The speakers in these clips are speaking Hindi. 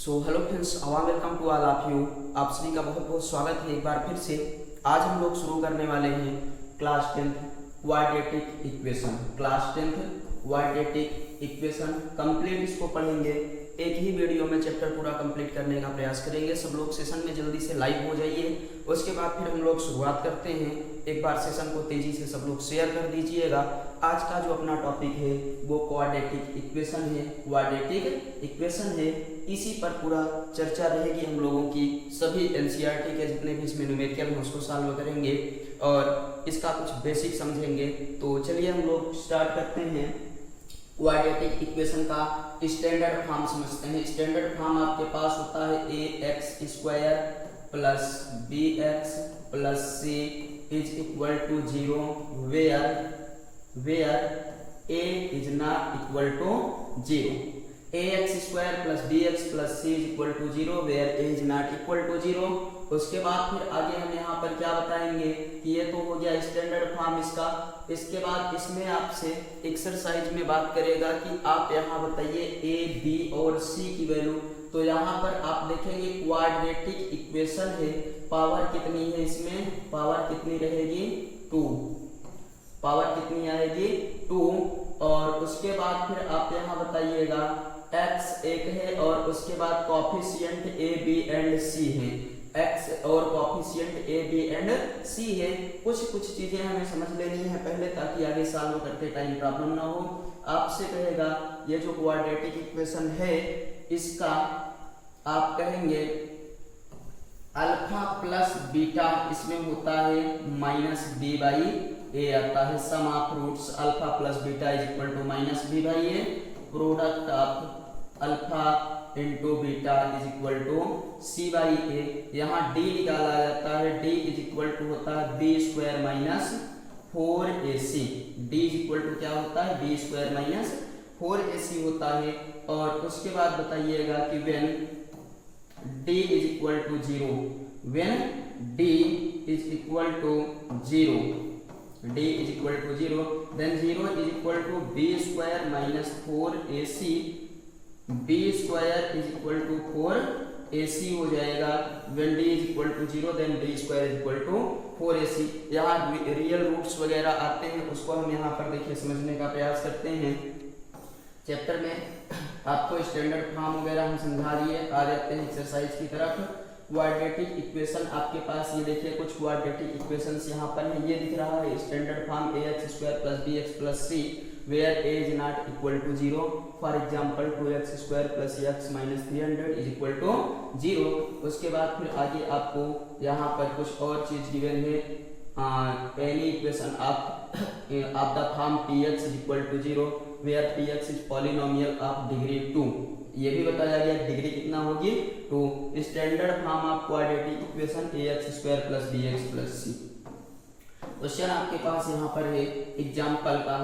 Hello friends, welcome to all of you. आप सभी का बहुत बहुत स्वागत है एक बार फिर से। आज हम लोग शुरू करने वाले हैं class 10th quadratic equation. Class 10th quadratic equation complete इसको पढ़ेंगे। एक ही वीडियो में चैप्टर पूरा कंप्लीट करने का प्रयास करेंगे। सब लोग सेशन में जल्दी से लाइव हो जाइए। उसके बाद फिर हम लोग शुरुआत करते हैं। एक बार सेशन को तेजी से सब लोग शेयर कर दीजिएगा। आज का जो अपना टॉपिक है वो क्वाड्रेटिक इक्वेशन है। क्वाड्रेटिक इक्वेशन है, इसी पर पूरा चर्चा रहेगी हम लोगों की। सभी एनसीईआरटी के जितने भी इसमें न्यूमेरिकल हैं उसको सॉल्व करेंगे और इसका कुछ बेसिक समझेंगे। तो चलिए हम लोग स्टार्ट करते हैं। क्वाड्रेटिक इक्वेशन का स्टैंडर्ड फॉर्म समझते हैं। स्टैंडर्ड फॉर्म आपके पास होता है ax² plus bx plus c is equal to 0 where a is not equal to 0। ax² plus bx plus c is equal to 0 where a is not equal to 0। उसके बाद फिर आगे हम यहाँ पर क्या बताएंगे कि ये तो हो गया स्टैंडर्ड फॉर्म इसका। इसके बाद इसमें आपसे एक्सरसाइज में बात करेगा कि आप यहाँ बताइए a, b और c की वैल्यू। तो यहाँ पर आप देखेंगे क्वाड्रेटिक इक्वेशन है, पावर कितनी है इसमें, पावर कितनी रहेगी 2, पावर कितनी आएगी 2। और उसके बाद फिर आप यहाँ बताइएगा x एक है और उसके बाद coefficient a, b and c है। x और coefficient a, b and c है। कुछ चीजें हमें समझ लेनी है पहले, ताकि आगे सॉल्व करते टाइम प्रॉब्लम ना हो। आपसे कहेगा ये जो क्वाड्रेटिक इक्वेशन है इसका आप कहेंगे अल्फा प्लस बीटा, इसमें होता है माइनस बी बाई ए आता है। Sum of roots alpha plus beta is equal to minus B by A. Product of alpha into beta is equal to C by A. यहाँ डी निकाला जाता है, डी इज इक्वल टू होता है B square minus 4ac। D is equal to क्या होता है, बी स्क्वायर माइनस 4ac होता है। और उसके बाद बताइएगा कि when d is equal to 0, when d is equal to 0, d is equal to 0 then 0 is equal to B square minus 4ac। b square is equal to 4ac हो जाएगा। When d is equal to 0 then b square is equal to 4ac। यहाँ रियल रूट्स वगैरह आते हैं, उसको हम यहाँ पर देखिए समझने का प्रयास करते हैं। चैप्टर में आपको स्टैंडर्ड फॉर्म वगैरह हम समझा दिए। आ जाते हैं एक्सरसाइज की तरफ। क्वाड्रेटिक इक्वेशन आपके पास ये देखिए कुछ क्वाड्रेटिक इक्वेशंस यहाँ पर है। ये दिख रहा है standard form ax² plus bx plus c where a is not equal to 0। For example 2x² plus x minus 300 is equal to 0। उसके बाद फिर आगे आपको यहाँ पर कुछ और चीज गिवन है। Any equation of the form px is equal to 0 where px is polynomial of degree 2। ये भी बताया गया डिग्री कितना होगी 2। Standard form of quadratic equation ax² plus bx plus c। Question आपके पास यहाँ पर है एग्जाम्पल का,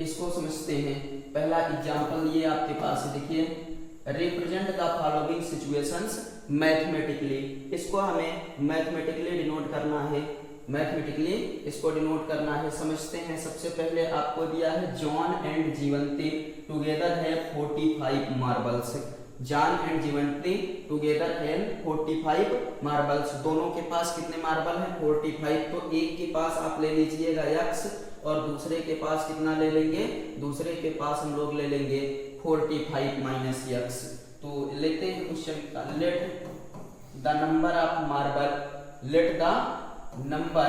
इसको समझते हैं। पहला एग्जाम्पल ये आपके पास है, देखिए represent the following situations mathematically. इसको हमें मैथमेटिकली डिनोट करना है, मैथमेटिकली इसको डिनोट करना है। समझते हैं। सबसे पहले आपको दिया है जॉन एंड जीवंती टुगेदर है 45 मार्बल्स। जॉन एंड जीवंती टुगेदर है 45 मार्बल्स। दोनों के पास कितने मार्बल हैं 45। तो एक के पास आप ले लीजिएगा x और दूसरे के पास कितना ले लेंगे, दूसरे के पास हम लोग ले लेंगे 45 माइनस x। तो लेते हैं question. Let the number of marble, let the number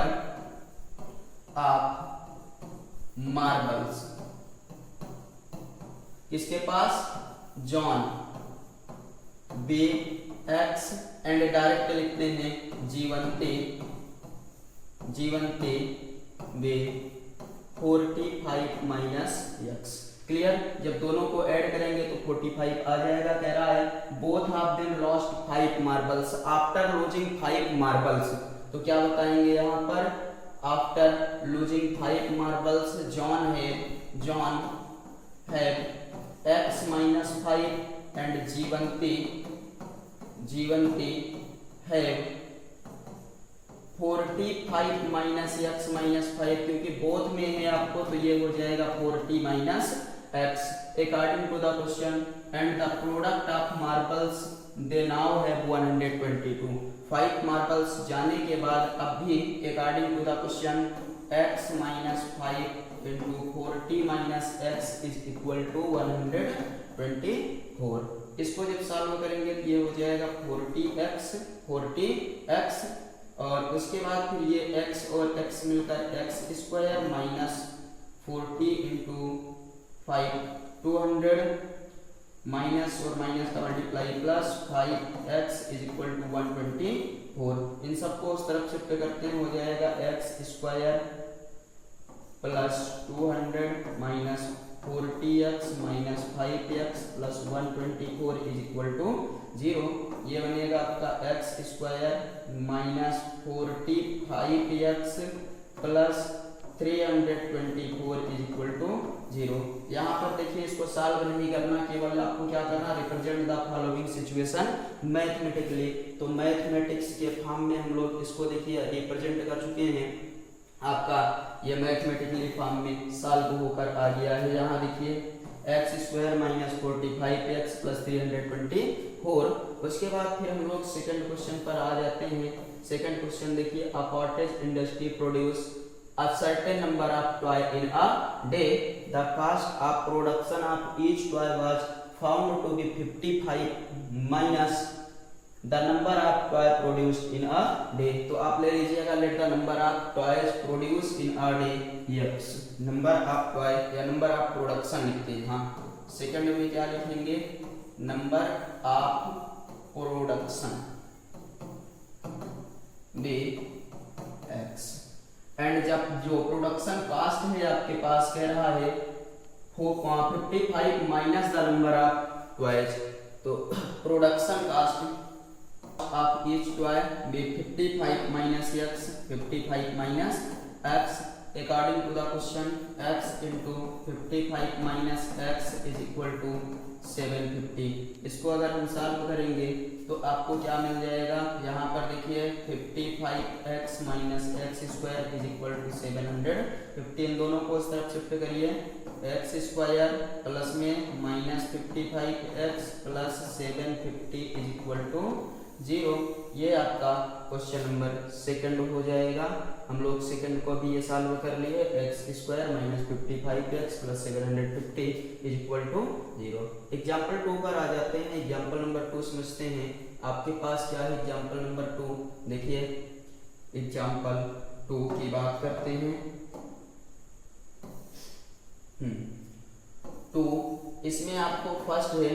of marbles किसके पास, John, be, x and direct लिखते हैं जीवंती, जीवंती वे 45 माइनस x। क्लियर। जब दोनों को ऐड करेंगे तो 45 आ जाएगा। कह रहा है both of them lost 5 marbles after losing 5 marbles. तो क्या बताएंगे यहाँ पर, आफ्टर लूजिंग 5 मार्बल्स जॉन है x माइनस 5 एंड जीवंती है 45 माइनस x माइनस 5, क्योंकि बोथ में है आपको, तो ये हो जाएगा 40 minus x। According to the question and the product of marbles they now have 122. 5 marbles जाने के बाद अब भी according to the question x minus 5 into 40 minus x is equal to 124. इसको जब सॉल्व करेंगे तो ये हो जाएगा 40x और उसके बाद फिर ये x और x मिलकर x square minus 40 into 5 200 minus और माइनस का multiply plus 5x is equal to 124. इन सबको उस तरफ शिफ्ट करते हैं हो जाएगा x square plus 200 minus 40x minus 5x plus 124 is equal to 0. ये बनेगा आपका x square minus 45x plus 324 is equal to 0. यहाँ पर देखिए इसको सॉल्व नहीं करना, केवल आपको क्या करना, represent the following situation mathematically. तो मैथमेटिक्स के फॉर्म में हम लोग इसको देखिए रिप्रेजेंट कर चुके हैं. आपका ये मैथमेटिकली फॉर्म में सॉल्व होकर आ गया है. यहाँ देखिए x square minus 45x plus 324. उसके बाद फिर हम लोग सेकंड क्वेश्चन पर आ जाते हैं. सेकंड क्वेश्चन देखिए, a cottage industry produce a certain number of toy in a day. The cost of production of each toy was found to be 55 minus the number of toy produced in a day. तो आप ले लीजिएगा late the number of toys produce in a day. Yes, number of toy या नंबर ऑफ प्रोडक्शन लिखते हैं. हाँ, सेकंड में क्या लिखेंगे, number of production day x. And जब जो प्रोडक्शन कास्ट है आपके पास कह रहा है 55 minus the number of toys. तो production cost of each toy be 55 minus x 55 minus x according to the question x into 55 minus x is equal to 750. इसको अगर हम सॉल्व करेंगे तो आपको क्या मिल जाएगा, यहाँ पर देखिए 55x minus x square is equal to 750. इन दोनों को इस तरफ शिफ्ट करिए, एक्स स्क्वायर प्लस में minus 55x plus 750 is equal to 0. ये आपका क्वेश्चन नंबर सेकंड हो जाएगा. हम लोग सेकंड को भी ये सॉल्व कर लिए, X square minus 55x plus 750 is equal to 0. Example 2 पर आ जाते हैं. एग्जाम्पल नंबर 2 समझते हैं. आपके पास क्या है एग्जाम्पल नंबर 2. देखिए एग्जाम्पल 2 की बात करते हैं. 2 इसमें आपको फर्स्ट है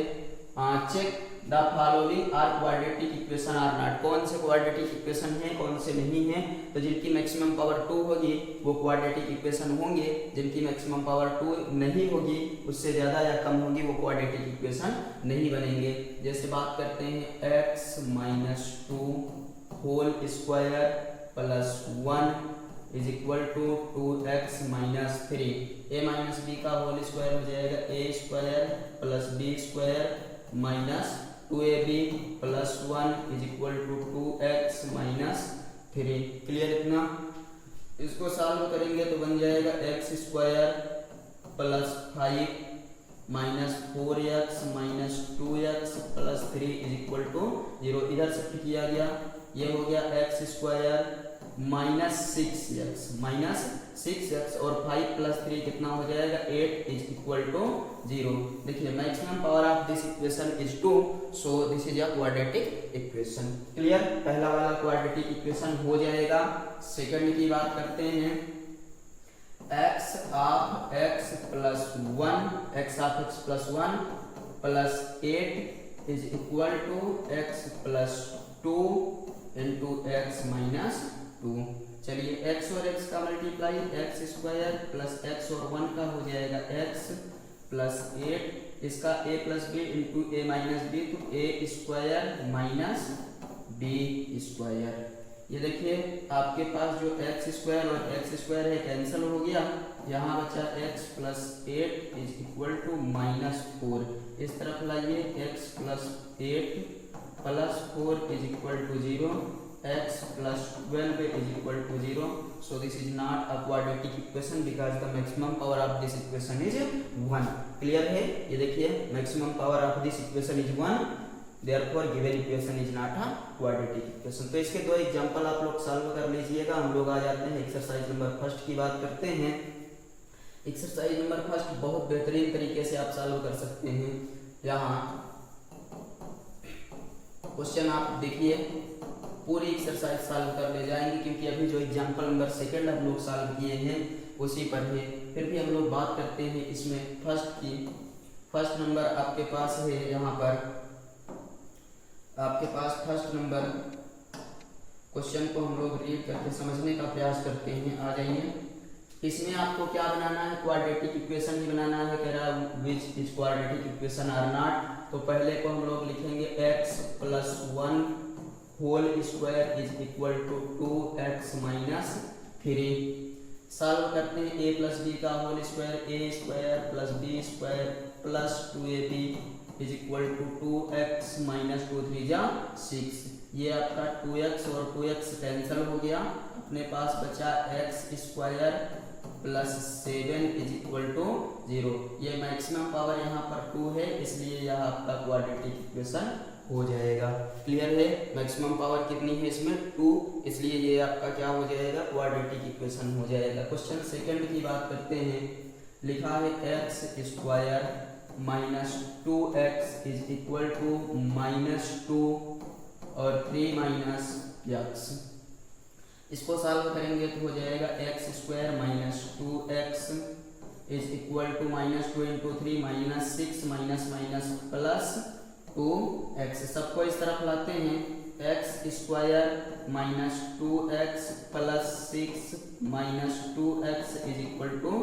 check the following are quadratic equation or not. कौन से क्वाड्रेटिक इक्वेशन है, कौन से नहीं है. तो जिनकी मैक्सिमम पावर 2 होगी वो क्वाड्रेटिक इक्वेशन होंगे. जिनकी मैक्सिमम पावर 2 नहीं होगी, उससे ज्यादा या कम होगी, वो क्वाड्रेटिक इक्वेशन नहीं बनेंगे. जैसे बात करते हैं x minus 2 whole square plus 1 is equal to 2x minus 3. a minus B का होल स्क्वायर हो जाएगा a square plus b square minus 2ab plus 1 is equal to 2x minus 3. Clear इतना. इसको सॉल्व करेंगे तो बन जाएगा x square plus 5 minus 4x minus 2x plus 3 is equal to 0. इधर शिफ्ट किया गया, ये हो गया x स्क्वायर माइनस 6x और 5 प्लस 3 कितना हो जाएगा 8 इज इक्वल टू 0. देखिए maximum power of this equation is 2, so this is a quadratic equation. Clear. पहला वाला क्वाड्रेटिक इक्वेशन हो जाएगा. सेकंड की बात करते हैं. x of x plus 1 plus 8 is equal to x plus 2 into x minus 2. चलिए x और x का multiply x square plus x और 1 का हो जाएगा x प्लस 8. इसका a plus B into a minus B, तो a square minus b square. ये देखिए आपके पास जो x स्क्वायर और x स्क्वायर है कैंसिल हो गया. यहाँ बचा x plus 8 is equal to minus 4. इस तरफ लाइए x plus 8 plus 4 is equal to 0. x plus 12 is equal to 0. So this is not a quadratic equation because the maximum power of this equation is 1. Clear है? ये देखिए maximum power of this equation is 1. Therefore given equation is not a quadratic equation. तो इसके दो एग्जांपल आप लोग सॉल्व कर लीजिएगा. हम लोग आ जाते हैं एक्सरसाइज नंबर फर्स्ट की बात करते हैं. एक्सरसाइज नंबर फर्स्ट बहुत बेहतरीन तरीके से आप सॉल्व कर सकते हैं. यहाँ क्वेश्चन आप देखिए पूरी एक्सरसाइज सॉल्व कर ले जाएंगे क्योंकि अभी जो एग्जांपल नंबर सेकंड हम लोग सॉल्व किए हैं उसी पर है. फिर भी हम लोग बात करते हैं इसमें फर्स्ट की. फर्स्ट नंबर आपके पास है, यहाँ पर आपके पास फर्स्ट नंबर क्वेश्चन को हम लोग रीड करके समझने का प्रयास करते हैं. आ जाइए. इसमें आपको क्या बनाना है? क्वाड्रेटिक इक्वेशन ही बनाना है. कह रहा है which is quadratic equation or not. तो पहले को हम लोग लिखेंगे x plus 1 whole square is equal to 2x minus 3. Solve करते हैं a प्लस बी का whole square. a square plus b square plus 2ab is equal to 2x minus 2 3 जा 6. ये आपका 2x और 2x कैंसिल हो गया. अपने पास बचा x square plus 7 is equal to 0. ये मैक्सिमम पावर यहाँ पर 2 है इसलिए यह आपका क्वाड्रेटिक इक्वेशन हो जाएगा. क्लियर है? मैक्सिमम पावर कितनी है इसमें? 2. इसलिए ये आपका क्या हो जाएगा? क्वाड्रेटिक इक्वेशन हो जाएगा. क्वेश्चन सेकंड की बात करते हैं. लिखा है x square minus 2x is equal to minus 2 और 3 माइनस x. इसको सॉल्व करेंगे तो हो जाएगा x square minus 2x is equal to minus 2 into 3 minus 6 minus minus plus 2x. सबको इस तरफ लाते हैं. x square minus 2x plus 6 minus 2x is equal to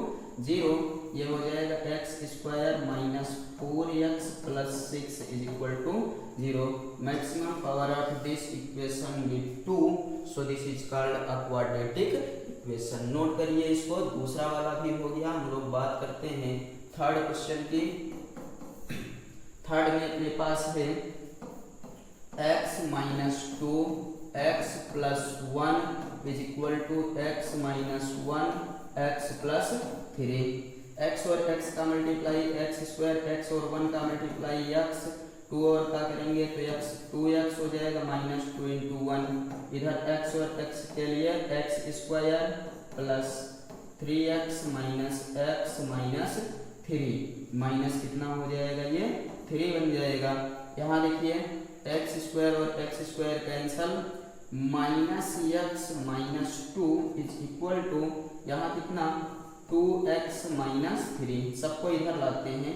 0. ये हो जाएगा x square minus 4x plus 6 is equal to 0. Maximum power of this equation with 2. So this is called a quadratic equation. Note करिए इसको. दूसरा वाला भी हो गया. हम लोग बात करते हैं थर्ड क्वेश्चन की. थर्ड में अपने पास है x minus 2 x plus 1 is equal to x minus 1 x plus 3. x और x का मल्टीप्लाई x स्क्वायर, x और 1 का मल्टीप्लाई x. 2 और का करेंगे तो x 2x हो जाएगा माइनस 2 इंटू 1. इधर x और x के लिए x square plus 3x minus x minus 3. Minus कितना हो जाएगा? ये 3 बन जाएगा. यहाँ देखिए x स्क्वायर और x square cancel. Minus x minus 2 is equal to यहाँ कितना? 2x minus 3. सबको इधर लाते हैं.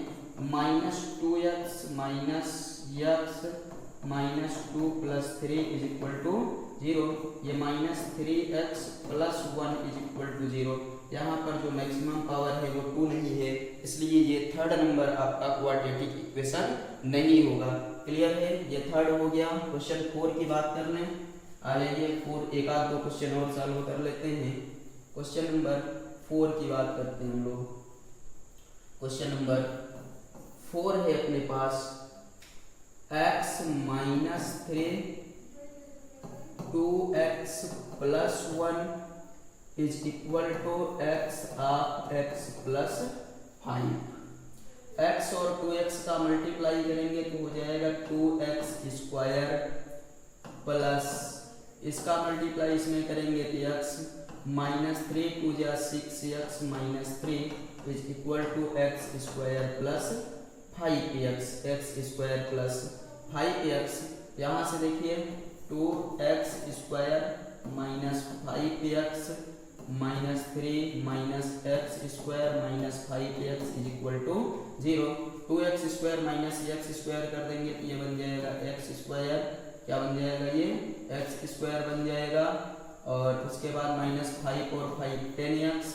Minus 2x minus x minus 2 plus 3 is equal to 0. ये minus 3x plus 1 is equal to 0. यहाँ पर जो मैक्सिमम पावर है वो 2 नहीं है इसलिए ये थर्ड नंबर आपका क्वाड्रेटिक इक्वेशन नहीं होगा. क्लियर है? ये थर्ड हो गया. क्वेश्चन 4 की बात कर लें. आ जाइए 4. एक आध दो क्वेश्चन और सॉल्व कर लेते हैं. क्वेश्चन नंबर 4 की बात करते हैं हम लोग. क्वेश्चन नंबर 4 है अपने पास x minus 3 2x plus 1 is equal to x of x plus 5. x और 2x का मल्टीप्लाई करेंगे तो हो जाएगा 2x स्क्वायर प्लस इसका मल्टीप्लाई इसमें करेंगे तो x माइनस 3 2 जा 6x minus 3 is equal to x square plus 5x. x square plus 5x. यहाँ से देखिए 2x square minus 5x minus 3 minus x square minus 5x is equal to 0. 2x square minus x square कर देंगे तो ये बन जाएगा x स्क्वायर. क्या बन जाएगा? ये x स्क्वायर बन जाएगा. और उसके बाद माइनस 5 और 5 10x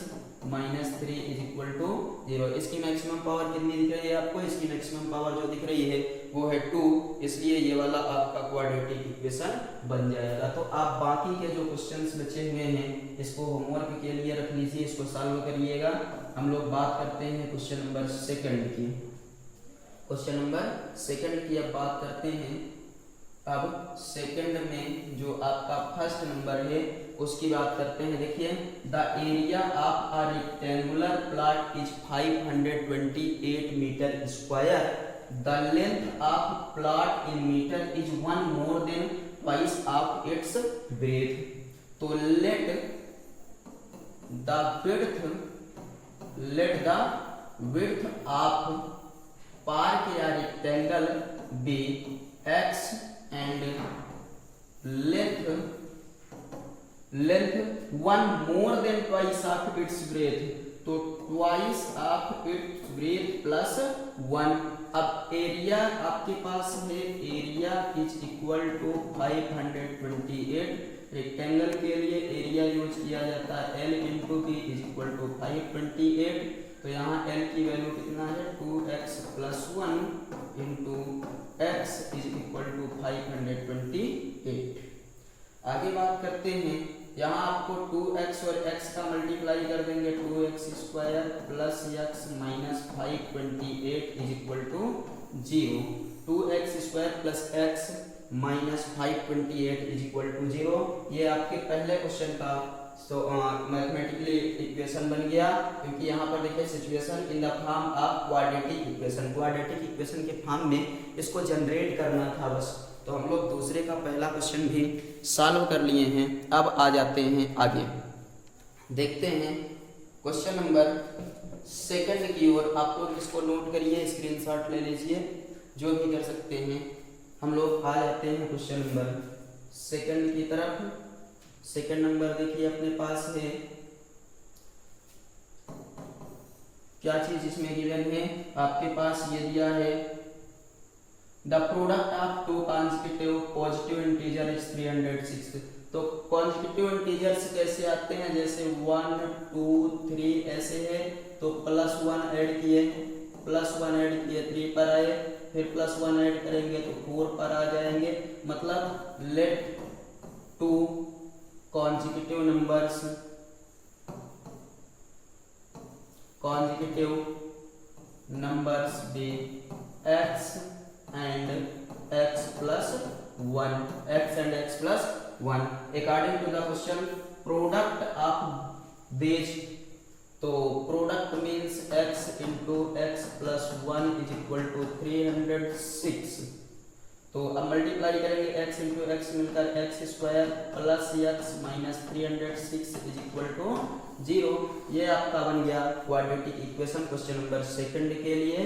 minus 3 is equal to 0. इसकी मैक्सिमम पावर कितनी दिख रही है आपको? इसकी मैक्सिमम पावर जो दिख रही है वो है 2. इसलिए ये वाला आपका क्वाड्रेटिक इक्वेशन बन जाएगा. तो आप बाकी के जो क्वेश्चंस बचे हुए हैं इसको होमवर्क के लिए रख लीजिए. इसको सॉल्व करिएगा. हम लोग बात करते हैं क्वेश्चन नंबर सेकंड की. क्वेश्चन नंबर सेकंड की अब बात करते हैं. अब सेकंड में जो आपका फर्स्ट नंबर है उसकी बात करते हैं। देखिए, the area of a rectangular plot is 528 metre square, the length of plot in metre is 1 more than twice of its breadth. तो let the width of park या rectangle be x and length 1 more than twice of its breadth। तो twice of its breadth plus 1। अब एरिया आपके पास है, area is equal to 528। Rectangle के लिए एरिया यूज किया जाता है L into B is equal to 528। तो यहाँ L की वैल्यू कितना है 2x plus 1 into x is equal to 528। आगे बात करते हैं, यहाँ आपको 2x और x का मल्टीप्लाई कर देंगे, 2x square plus x minus 528 is equal to 0। 2x square plus x minus 528 is equal to 0। ये आपके पहले क्वेश्चन का मैथमेटिकली इक्वेशन बन गया, क्योंकि यहाँ पर देखिए situation in the form of quadratic equation, quadratic equation के फॉर्म में इसको जनरेट करना था बस। तो हम लोग दूसरे का पहला क्वेश्चन भी सॉल्व कर लिए हैं। अब आ जाते हैं आगे, देखते हैं क्वेश्चन नंबर सेकंड की ओर। आप लोग इसको नोट करिए, स्क्रीनशॉट ले लीजिए, जो भी कर सकते हैं। हम लोग आ जाते हैं क्वेश्चन नंबर सेकंड की तरफ। सेकंड नंबर देखिए अपने पास है, क्या चीज इसमें गिवन है आपके पास, ये दिया है the product of two consecutive positive integer is 306। तो कॉन्सेक्यूटिव इंटीजर्स कैसे आते हैं, जैसे 1 2 3 ऐसे है, तो प्लस 1 ऐड किए, प्लस 1 ऐड किए 3 पर आए, फिर प्लस 1 ऐड करेंगे तो 4 पर आ जाएंगे। मतलब let two consecutive numbers be x and x plus 1, x and x plus 1 according to the question product of these। तो product means x into x plus 1 is equal to 306। तो अब मल्टीप्लाई करेंगे, x इंटू एक्स मिलकर x square plus x minus 306 is equal to 0। ये आपका बन गया quadratic equation question number second के लिए।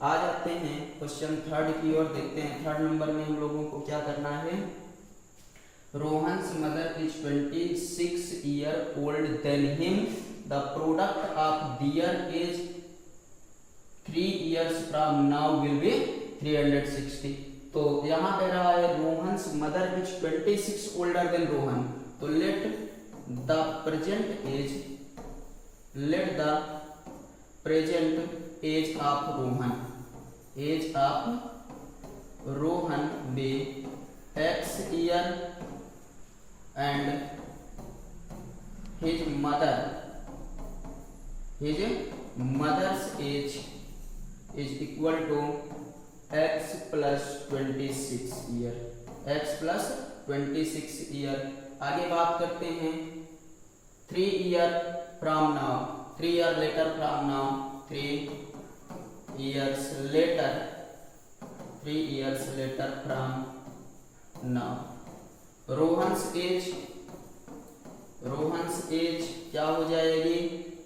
आ जाते हैं क्वेश्चन थर्ड की ओर, देखते हैं थर्ड नंबर में हम लोगों को क्या करना है। Rohan's mother is 26 year old than him, the product of their age 3 years from now will be 360। तो यहाँ कह रहा है Rohan's mother is 26 older than Rohan. तो let the present age of Rohan be x year and his mother's age is equal to x plus 26 year, x plus 26 year. आगे बात करते हैं 3 year from now, 3 year later from now, 3 years later from now। Rohan's age क्या हो जाएगी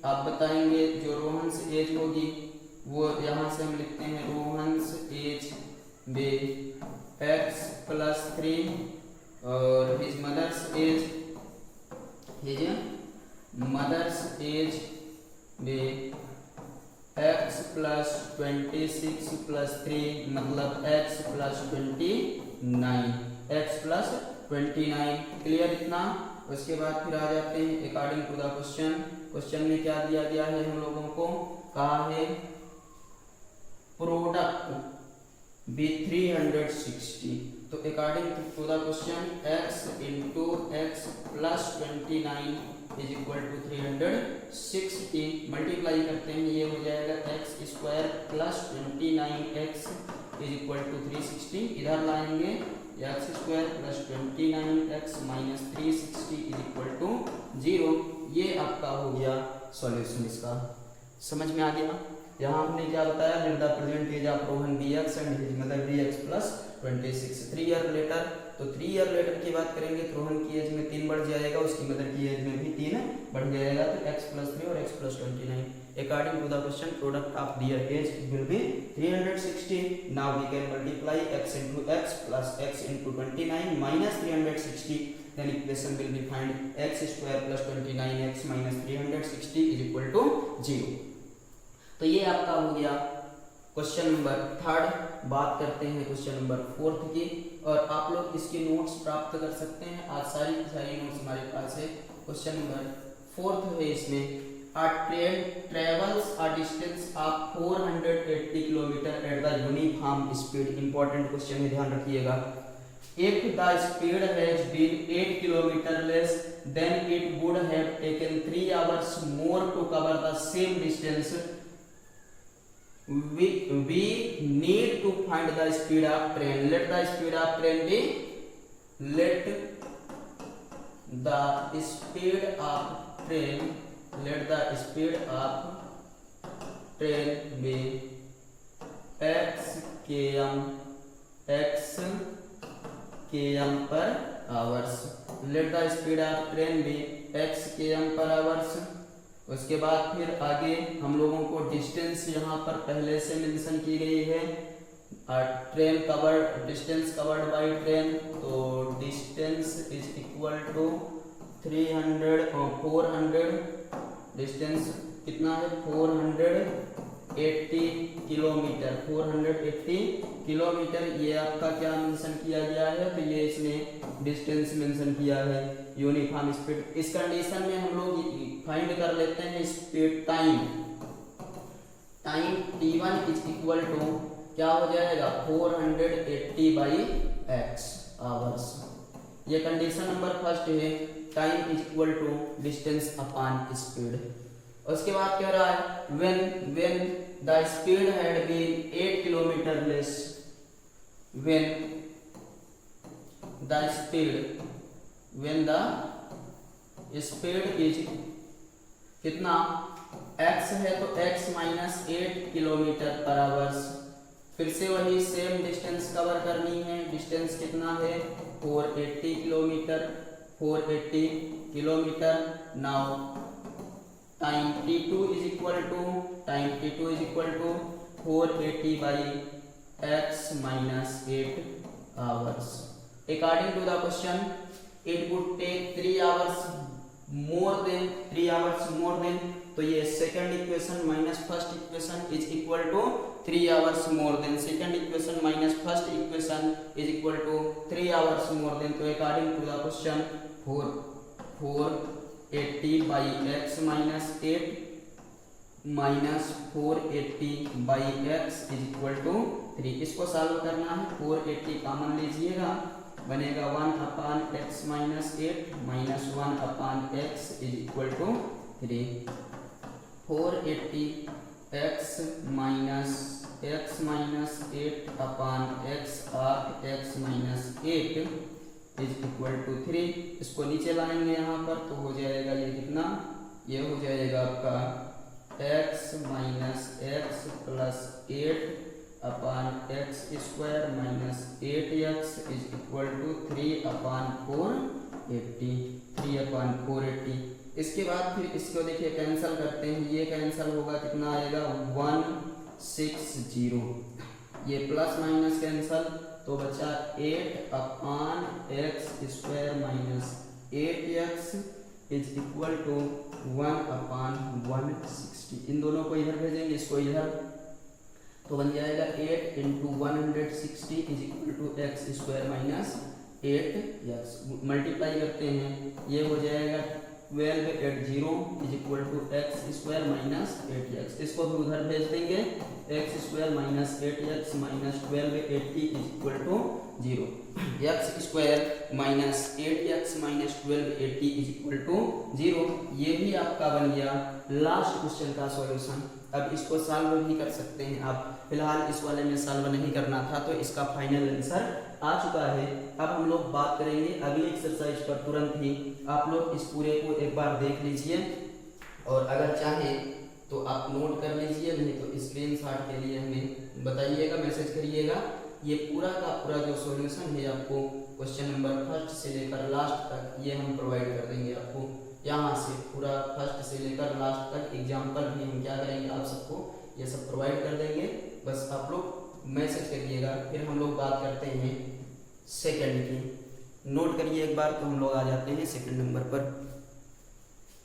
आप बताएंगे। जो रोहन्स एज होगी वो यहाँ से हम लिखते हैं रोहन्स एज बे x प्लस 3 और हिज मदर्स एज बे x प्लस 26 प्लस 3 मतलब x plus 29, x plus 29। Clear इतना। उसके बाद फिर आ जाते हैं अकॉर्डिंग टू द क्वेश्चन में क्या दिया गया है, हम लोगों को कहा है प्रोडक्ट बी 360। तो according to the question x into x plus 29 is equal to 360। Multiply करते हैं, ये हो जाएगा x square plus 29x is equal to 360, इधर लाएंगे x square plus 29x minus 360 is equal to 0। ये आपका हो गया सॉल्यूशन इसका। समझ में आ गया। यहाँ हमने क्या बताया, let the present age of Rohan dx and his mother dx plus 26 3 year later. तो 3 ईयर लेटर की बात करेंगे तो रोहन की एज में 3 बढ़ जाएगा, उसकी मदर की एज में भी 3 बढ़ जाएगा, तो x प्लस 3 और x plus 29। According to the question, product of their age will be 360. Now we can multiply x into x plus x into 29 minus 360. Then equation will be find x square plus 29x minus 360 is equal to 0. तो ये आपका हो गया क्वेश्चन नंबर 3। बात करते हैं क्वेश्चन नंबर 4 की, और आप लोग इसके नोट्स प्राप्त कर सकते हैं। आज सारी नोट्स हमारे पास है। क्वेश्चन नंबर 4 है, इसमें a train travels a distance of 480 km at the uniform speed। important question है, ध्यान रखिएगा। if the speed has been 8 km less then it would have taken 3 hours more to cover the same distance। we need to find the speed of train। let the speed of train be let the speed of train be x km per hours। let the speed of train be x km per hours। उसके बाद फिर आगे हम लोगों को डिस्टेंस यहाँ पर पहले से मेंशन की गई है। Train covered distance covered by train, तो डिस्टेंस इज इक्वल टू 300 और 400। डिस्टेंस कितना है, 480 किलोमीटर। 480 किलोमीटर ये आपका क्या मेंशन किया गया है, तो ये इसमें डिस्टेंस मेंशन किया है। यूनिफॉर्म स्पीड, इस कंडीशन में हम लोग फाइंड कर लेते हैं speed time t1 is equal to क्या हो जाएगा, 480 बाई x आवर्स। ये कंडीशन नंबर फर्स्ट है, time is equal to distance upon speed. उसके बाद कह रहा है when the speed had been 8 kilometer less, when the speed is कितना, x है तो x माइनस 8 किलोमीटर पर आवर्स। फिर से वही सेम डिस्टेंस कवर करनी है। डिस्टेंस कितना है, 480 kilometre. 480 kilometre. Now time t2 is equal to 480 by x minus 8 hours. According to the question it would take 3 hours more than, तो ये second equation minus first equation is equal to 3 hours more than. Second equation minus first equation is equal to 3 hours more than. तो according to the question 480 by x minus 8 minus 480 by x is equal to 3। इसको सॉल्व करना है। 480 कॉमन लीजिएगा, बनेगा 1 upon x minus 8 minus 1 upon x is equal to 3। 480 x minus 8 upon x of x minus 8 is equal to 3। इसको नीचे लाएंगे यहाँ पर, तो हो जाएगा ये कितना, ये हो जाएगा आपका x minus x plus 8 upon x square minus 8x is equal to 3 upon 480। इसके बाद फिर इसको देखिए कैंसिल करते हैं। ये कैंसिल होगा, कितना आएगा 160। ये प्लस माइनस कैंसिल, तो बचा 8 upon x square minus 8x is equal to 1 upon 160। इन दोनों को इधर भेजेंगे, इसको इधर, तो बन जाएगा 8 into 160 is equal to x square minus 8x। Multiply करते हैं, ये हो जाएगा 12 80 is equal to x square minus 8x। इसको भी उधर भेज देंगे, x square minus 8x minus 1280 is equal to 0। X square minus 8x minus 1280 is equal to 0। ये भी आपका बन गया लास्ट क्वेश्चन का सॉल्यूशन। अब इसको सॉल्व भी कर सकते हैं आप। फिलहाल इस वाले में सॉल्व नहीं करना था, तो इसका फाइनल आंसर आ चुका है। अब हम लोग बात करेंगे अगली एक्सरसाइज पर तुरंत ही। आप लोग इस पूरे को एक बार देख लीजिए और अगर चाहे तो आप नोट कर लीजिए, नहीं तो स्क्रीनशॉट के लिए हमें बताइएगा, मैसेज करिएगा। ये पूरा का पूरा जो सॉल्यूशन है आपको क्वेश्चन नंबर फर्स्ट से लेकर लास्ट तक ये हम प्रोवाइड कर देंगे आपको। यहाँ से पूरा फर्स्ट से लेकर लास्ट तक एग्जाम्पल भी हम क्या करेंगे आप सबको ये सब प्रोवाइड कर देंगे। बस आप लोग मैसेज करिएगा। फिर हम लोग बात करते हैं सेकंड की। नोट करिए एक बार, तो हम लोग आ जाते हैं सेकंड नंबर पर।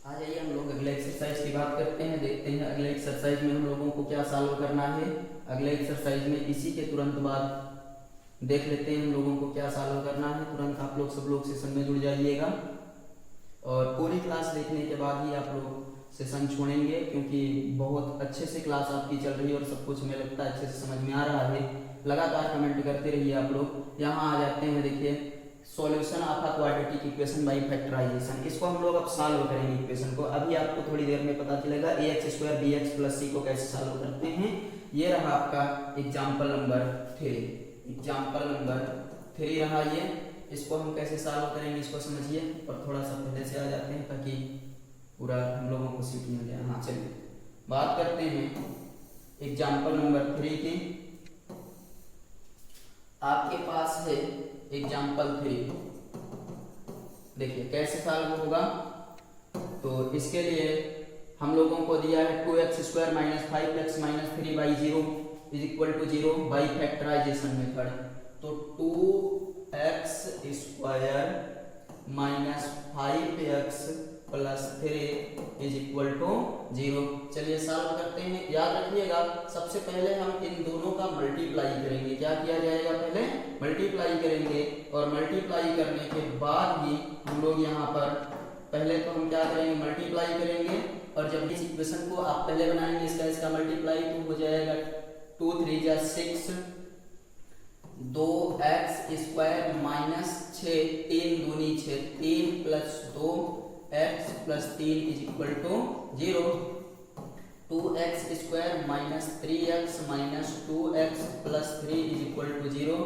आ जाइए, हम लोग अगले एक्सरसाइज की बात करते हैं। देखते हैं अगले एक्सरसाइज में हम लोगों को क्या सॉल्व करना है। अगले एक्सरसाइज में इसी के तुरंत बाद देख लेते हैं हम लोगों को क्या सॉल्व करना है। तुरंत आप लोग सब लोग सेशन में जुड़ जाइएगा और पूरी क्लास देखने के बाद ही आप लोग सेशन छोड़ेंगे, क्योंकि बहुत अच्छे से क्लास आपकी चल रही है और सब कुछ हमें लगता है अच्छे से समझ में आ रहा है। लगातार कमेंट करते रहिए आप लोग। यहाँ आ जाते हैं, देखिए solution of a quadratic equation by factorisation. इसको हम लोग अब सॉल्व करेंगे इक्वेशन को। अभी आपको थोड़ी देर में पता चलेगा ax² bx + c को कैसे सॉल्व करते हैं। ये रहा आपका एग्जांपल नंबर 3। एग्जांपल नंबर 3 रहा ये। इसको हम कैसे सॉल्व करेंगे इसको समझिए, और थोड़ा सा पहले से आ जाते हैं ताकि पूरा हम लोगों को सीख मिल जाए। हाँ चलिए बात करते हैं एग्जांपल नंबर 3 की। आपके पास है एग्जाम्पल 3। देखिए कैसे सॉल्व होगा। तो इसके लिए हम लोगों को दिया है 2x² - 5x - 3/0 = 0 by factorisation method. तो 2x² - 5x + 3 = 0। चलिए सॉल्व करते हैं। याद रखिएगा सबसे पहले हम इन दोनों का मल्टीप्लाई करेंगे। क्या किया जाएगा, पहले मल्टीप्लाई करेंगे और मल्टीप्लाई करने के बाद ही हम लोग यहाँ पर पहले तो हम क्या करेंगे, मल्टीप्लाई करेंगे। और जब इस इक्वेशन को आप पहले बनाएंगे इसका मल्टीप्लाई तो हो जाएगा 2 3 जा 6, 2x² - 6 3 दूनी 6, 3 + 2x + 3 = 0। 2x² - 3x - 2x + 3 = 0।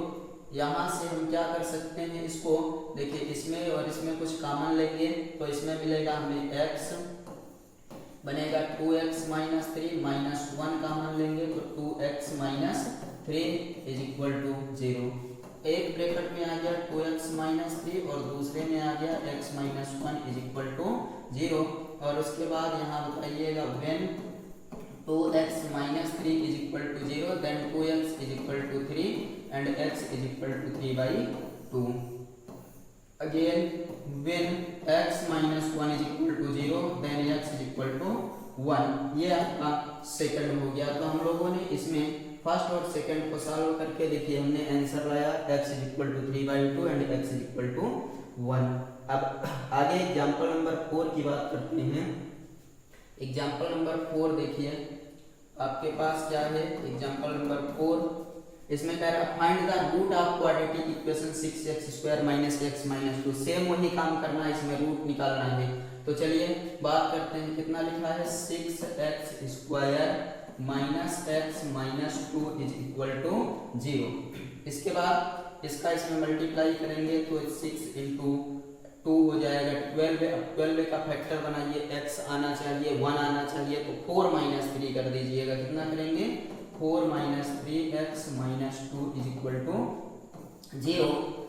यहाँ से हम क्या कर सकते हैं इसको, देखिए इसमें और इसमें कुछ कॉमन लेंगे तो इसमें मिलेगा हमें x बनेगा 2x - 3 -1 कॉमन लेंगे तो 2x - 3 = 0। एक ब्रैकेट में आ गया 2x - 3 और दूसरे में आ गया x - 1 = 0। और उसके बाद यहाँ बताइएगा when 2x - 3 = 0 then 2x = 3 and x = 3/2। Again when x - 1 = 0 then x = 1। ये आपका सेकंड हो गया। तो हम लोगों ने इसमें फर्स्ट और सेकंड को सॉल्व करके देखिए हमने आंसर लाया x = 3/2 एंड x = 1। अब आगे एग्जांपल नंबर 4 की बात करते हैं। एग्जांपल नंबर 4 देखिए आपके पास क्या है। एग्जांपल नंबर 4 इसमें कह रहा है find the root of quadratic equation 6x² - x - 2। Same वही काम करना है, इसमें रूट निकालना है। तो चलिए बात करते हैं। कितना लिखा है 6x² - x - 2 = 0। इसके बाद इसका इसमें मल्टीप्लाई करेंगे तो 6 × 2 हो जाएगा 12। अब 12 का फैक्टर बनाइए, x आना चाहिए 1 आना चाहिए तो 4 - 3 कर दीजिएगा। कितना करेंगे 4 - 3x - 2 = 0।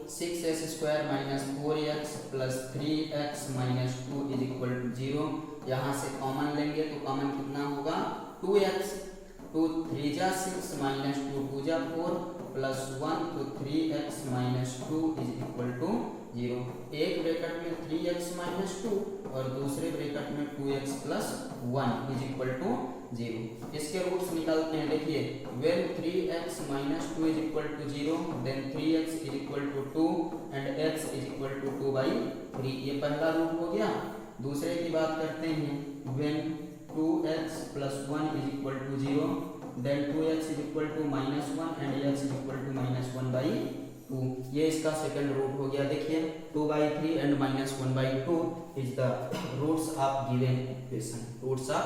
6x² - 4x + 3x - 2 = 0। यहाँ से कॉमन लेंगे तो कॉमन कितना होगा 2x। 2 3 जा 6 - 2 2 जा 4 +1 तो 3x - 2 = 0। एक ब्रैकेट में 3x - 2 और दूसरे ब्रैकेट में 2x + 1 = 0। इसके रूट्स निकालते हैं। देखिए when 3x - 2 = 0 then 3x = 2 and x = 2/3। ये पहला रूट हो गया। दूसरे की बात करते हैं when 2x + 1 = 0 then 2x = -1 and x = -1/2। ये इसका सेकंड रूट हो गया। देखिए 2/3 and -1/2 is the roots of given equation. Roots of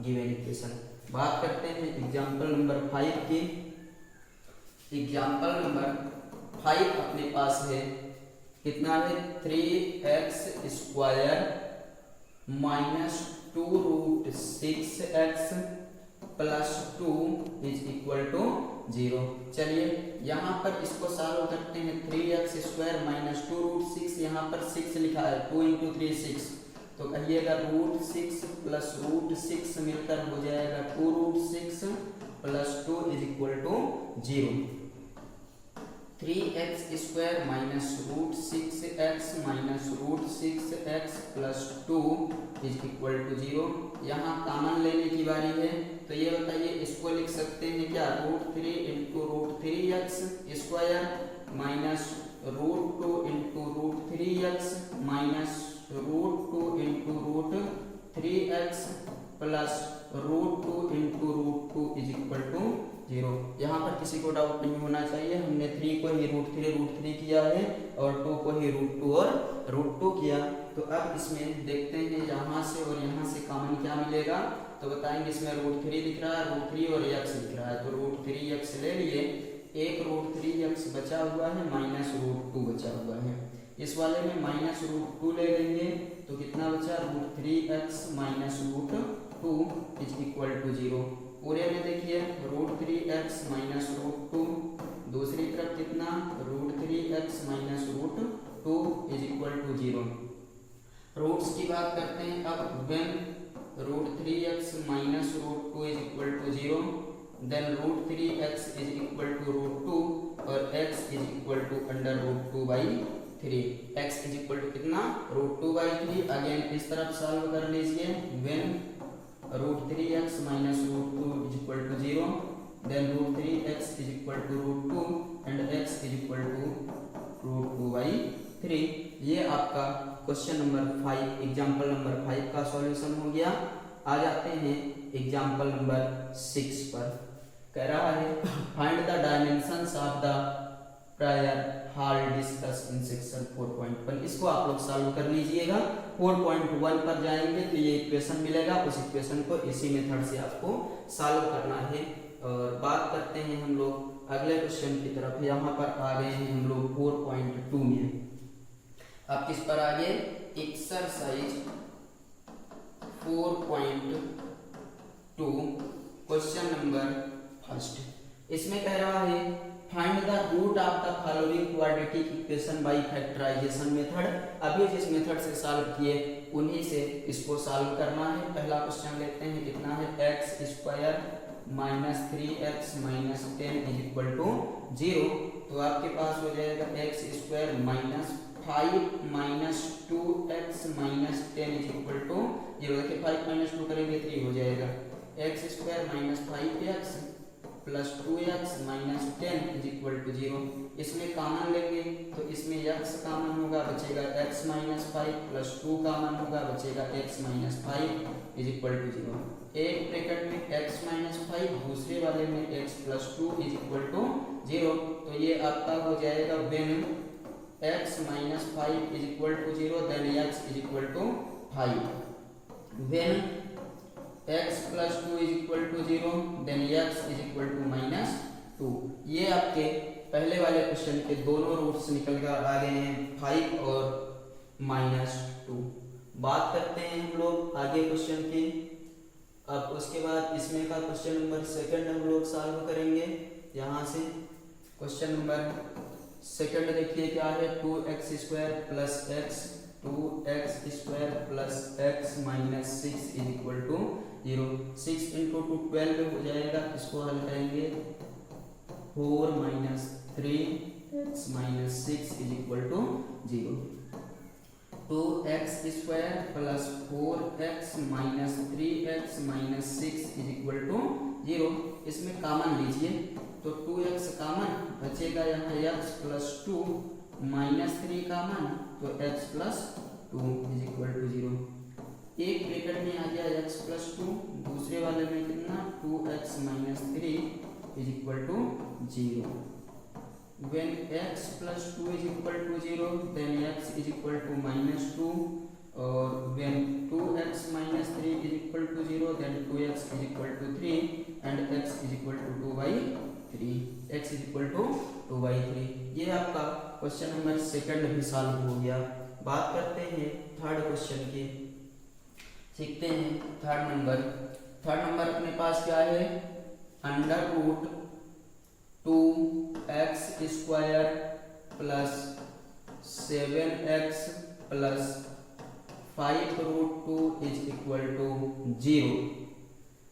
given equation. बात करते हैं एग्जाम्पल नंबर 5 की। एग्जाम्पल नंबर 5 अपने पास है, कितना है 3x square minus 2√6x plus 2 is equal to 0। चलिए यहाँ पर इसको सॉल्व करते हैं। 3x स्क्वायर माइनस 2√6, यहाँ पर 6 लिखा है, 2 इंटू 3 6, तो कहिएगा √6 प्लस √6 मिलकर हो जाएगा 2√6 plus 2 is equal to 0। 3x square minus √6x minus √6x plus 2 is equal to 0। यहाँ कॉमन लेने की बारी है, तो ये बताइए इसको लिख सकते हैं क्या, √3 into √3x square minus √2 into √3x minus √2 into √3x plus √2 into √2 is equal to 0। यहाँ पर किसी को डाउट नहीं होना चाहिए, हमने 3 को ही √3 किया है और 2 को ही √2 और √2 किया। तो अब इसमें देखते हैं यहाँ से और यहाँ से कॉमन क्या मिलेगा, तो बताएंगे इसमें √3 दिख रहा है, √3 और x दिख रहा है, तो √3x ले लिए, एक √3x बचा हुआ है माइनस √2 बचा हुआ है। इस वाले में माइनस √2 ले लेंगे तो कितना बचा, √3x minus √2 is equal to 0। पूरे में देखिए √3x माइनस √2, दूसरी तरफ कितना √3x minus √2 is equal to 0। Roots की बात करते हैं अब, when √3x minus √2 is equal to 0 then √3x is equal to √2 और x is equal to √2/3। x is equal to कितना, √2/3। अगेन इस तरफ सॉल्व कर लीजिए, when √3x minus √2 is equal to 0 then √3x is equal to √2 and x is equal to √2/3। ये आपका क्वेश्चन नंबर 5 एग्जाम्पल नंबर 5 का सॉल्यूशन हो गया। आ जाते हैं एग्जाम्पल नंबर 6 पर। कह रहा है find the dimensions of the prior hall discuss in section 4.1। इसको आप लोग सॉल्व कर लीजिएगा। 4.1 पर जाएंगे तो ये इक्वेशन मिलेगा, उस इक्वेशन को इसी मेथड से आपको सॉल्व करना है। और बात करते हैं हम लोग अगले क्वेश्चन की तरफ। यहाँ पर आ गए हैं हम लोग 4.2 में। अब किस पर आ गए, एक्सरसाइज 4.2 क्वेश्चन नंबर 1। इसमें कह रहा है find the root of the following quadratic equation by factorisation method. अभी जिस मेथड से सॉल्व किए उन्हीं से इसको सॉल्व करना है। पहला क्वेश्चन लेते हैं, कितना है x square minus 3x minus 10 is equal to 0। तो आपके पास हो जाएगा x square minus 5 minus 2x minus 10 is equal to 0। देखिए 5 माइनस 2 करेंगे 3 हो जाएगा, x square minus 5x plus 2x minus 10 is equal to 0। इसमें कॉमन लेंगे तो इसमें x कॉमन होगा, बचेगा x माइनस 5 प्लस 2 कॉमन होगा, बचेगा x minus 5 is equal to 0। एक ब्रैकेट में x माइनस 5, दूसरे वाले में x plus 2 is equal to 0। तो ये आपका हो जाएगा when x minus 5 is equal to 0 then x is equal to 5। When x plus 2 is equal to 0 then x is equal to minus 2। ये आपके पहले वाले क्वेश्चन के दोनों रूट्स निकल कर आ गए हैं, 5 और -2। बात करते हैं हम लोग आगे क्वेश्चन की। अब उसके बाद इसमें का क्वेश्चन नंबर 2 हम लोग सॉल्व करेंगे। यहाँ से क्वेश्चन नंबर 2 देखिए क्या है, 2x square plus x 2x square plus x minus 6 is equal to 0। 6 into 2 12 हो जाएगा, इसको हल करेंगे 4 minus 3x minus 6 is equal to 0। 2x square plus 4x minus 3x minus 6 is equal to 0। इसमें कॉमन लीजिए तो 2x कॉमन बचेगा, यहाँ x प्लस 2 माइनस 3 कॉमन तो x plus 2 is equal to 0। एक ब्रैकेट में आ गया x प्लस 2, दूसरे वाले में कितना 2x minus 3 is equal to 0। When x plus 2 is equal to 0 then x is equal to minus 2 और when 2x minus 3 is equal to 0 then 2x is equal to 3 and x is equal to 2/3, x is equal to 2/3। ये आपका क्वेश्चन नंबर सेकंड भी सॉल्व हो गया। बात करते हैं थर्ड क्वेश्चन की, सीखते हैं थर्ड नंबर अपने पास क्या है, under root 2x square plus 7x plus 5 root 2 is equal to 0।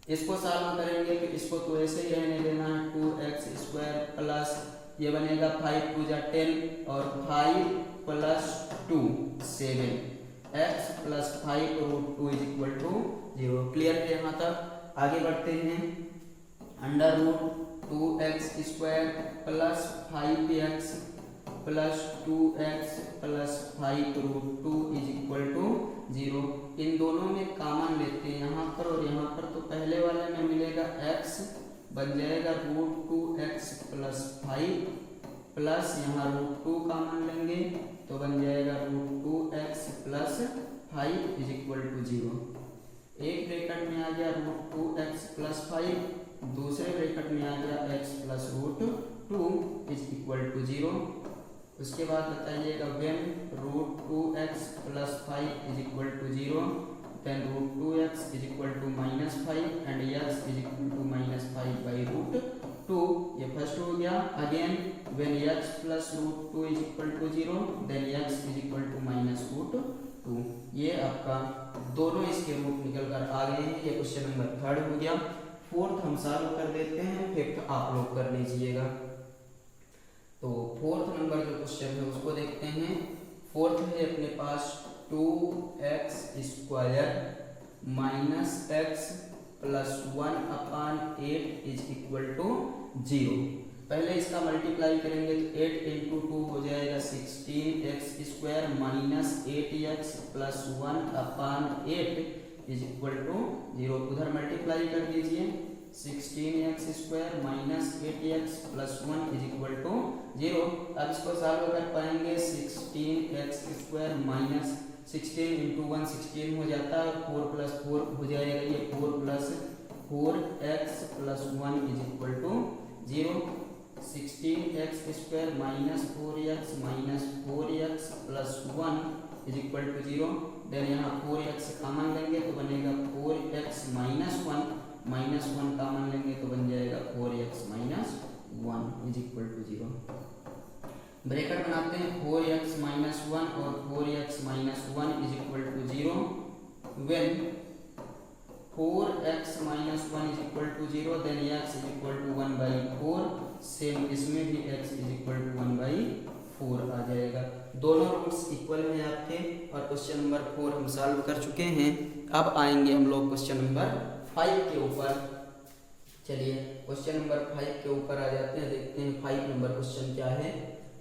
इसको सॉल्व करेंगे तो इसको तो ऐसे ही रहने देना है, 2x स्क्वायर प्लस ये बनेगा 5 2 जा 10 और 5 plus 2 7, x plus 5 root 2 is equal to 0। Clear है यहाँ तक? आगे बढ़ते हैं, under root 2x square plus 5x plus 2x plus 5 root 2 is equal to 0। इन दोनों में कॉमन लेते हैं यहाँ पर और यहाँ पर, तो पहले वाले में मिलेगा x बन जाएगा रूट 2x प्लस 5 प्लस यहाँ रूट 2 कॉमन लेंगे तो बन जाएगा root 2x plus 5 is equal to 0। एक ब्रैकेट में आ गया रूट 2x प्लस 5, दूसरे ब्रैकेट में आ गया x plus root 2 is equal to 0। उसके बाद बताइएगा when root 2x plus 5 is equal to 0 then root 2x is equal to minus 5 and x is equal to minus 5 by root 2। ये फर्स्ट हो गया। Again when x plus root 2 is equal to 0 then x is equal to minus root 2। ये आपका दोनों इसके रूट निकल कर आ गए हैं। ये क्वेश्चन नंबर थर्ड हो गया। फोर्थ हम सॉल्व कर देते हैं, फिफ्थ आप लोग कर लीजिएगा। तो फोर्थ नंबर जो क्वेश्चन है उसको देखते हैं। फोर्थ है अपने पास 2x square minus x plus 1/8 is equal to 0। पहले इसका मल्टीप्लाई करेंगे तो 8 इंटू 2 हो जाएगा 16x square minus 8x plus 1/8 is equal to 0। उधर मल्टीप्लाई कर दीजिए, 16x square minus 8x plus 1 is equal to 0। अब इसको सॉल्व कर पाएंगे, 16x स्क्वायर माइनस 16 इंटू 1 16 हो जाता है, 4 प्लस 4 हो जाएगा, ये 4 plus 4x plus 1 is equal to 0। 16x square minus 4x minus 4x plus 1 is equal to 0। Then यहाँ 4x कॉमन लेंगे तो बनेगा 4x माइनस 1 कॉमन लेंगे तो बन जाएगा 4x minus 1 is equal to 0। Bracket बनाते हैं, 4x माइनस 1 और 4x minus 1 is equal to 0 when 4x minus 1 is equal to 0 then x is equal to 1/4। Same इसमें भी x इज इक्वल टू 1/4 आ जाएगा। दोनों रूट्स इक्वल हैं आपके और क्वेश्चन नंबर 4 हम सॉल्व कर चुके हैं। अब आएंगे हम लोग क्वेश्चन नंबर 5 के ऊपर। चलिए क्वेश्चन नंबर 5 के ऊपर आ जाते हैं, देखते हैं 5 नंबर क्वेश्चन क्या है,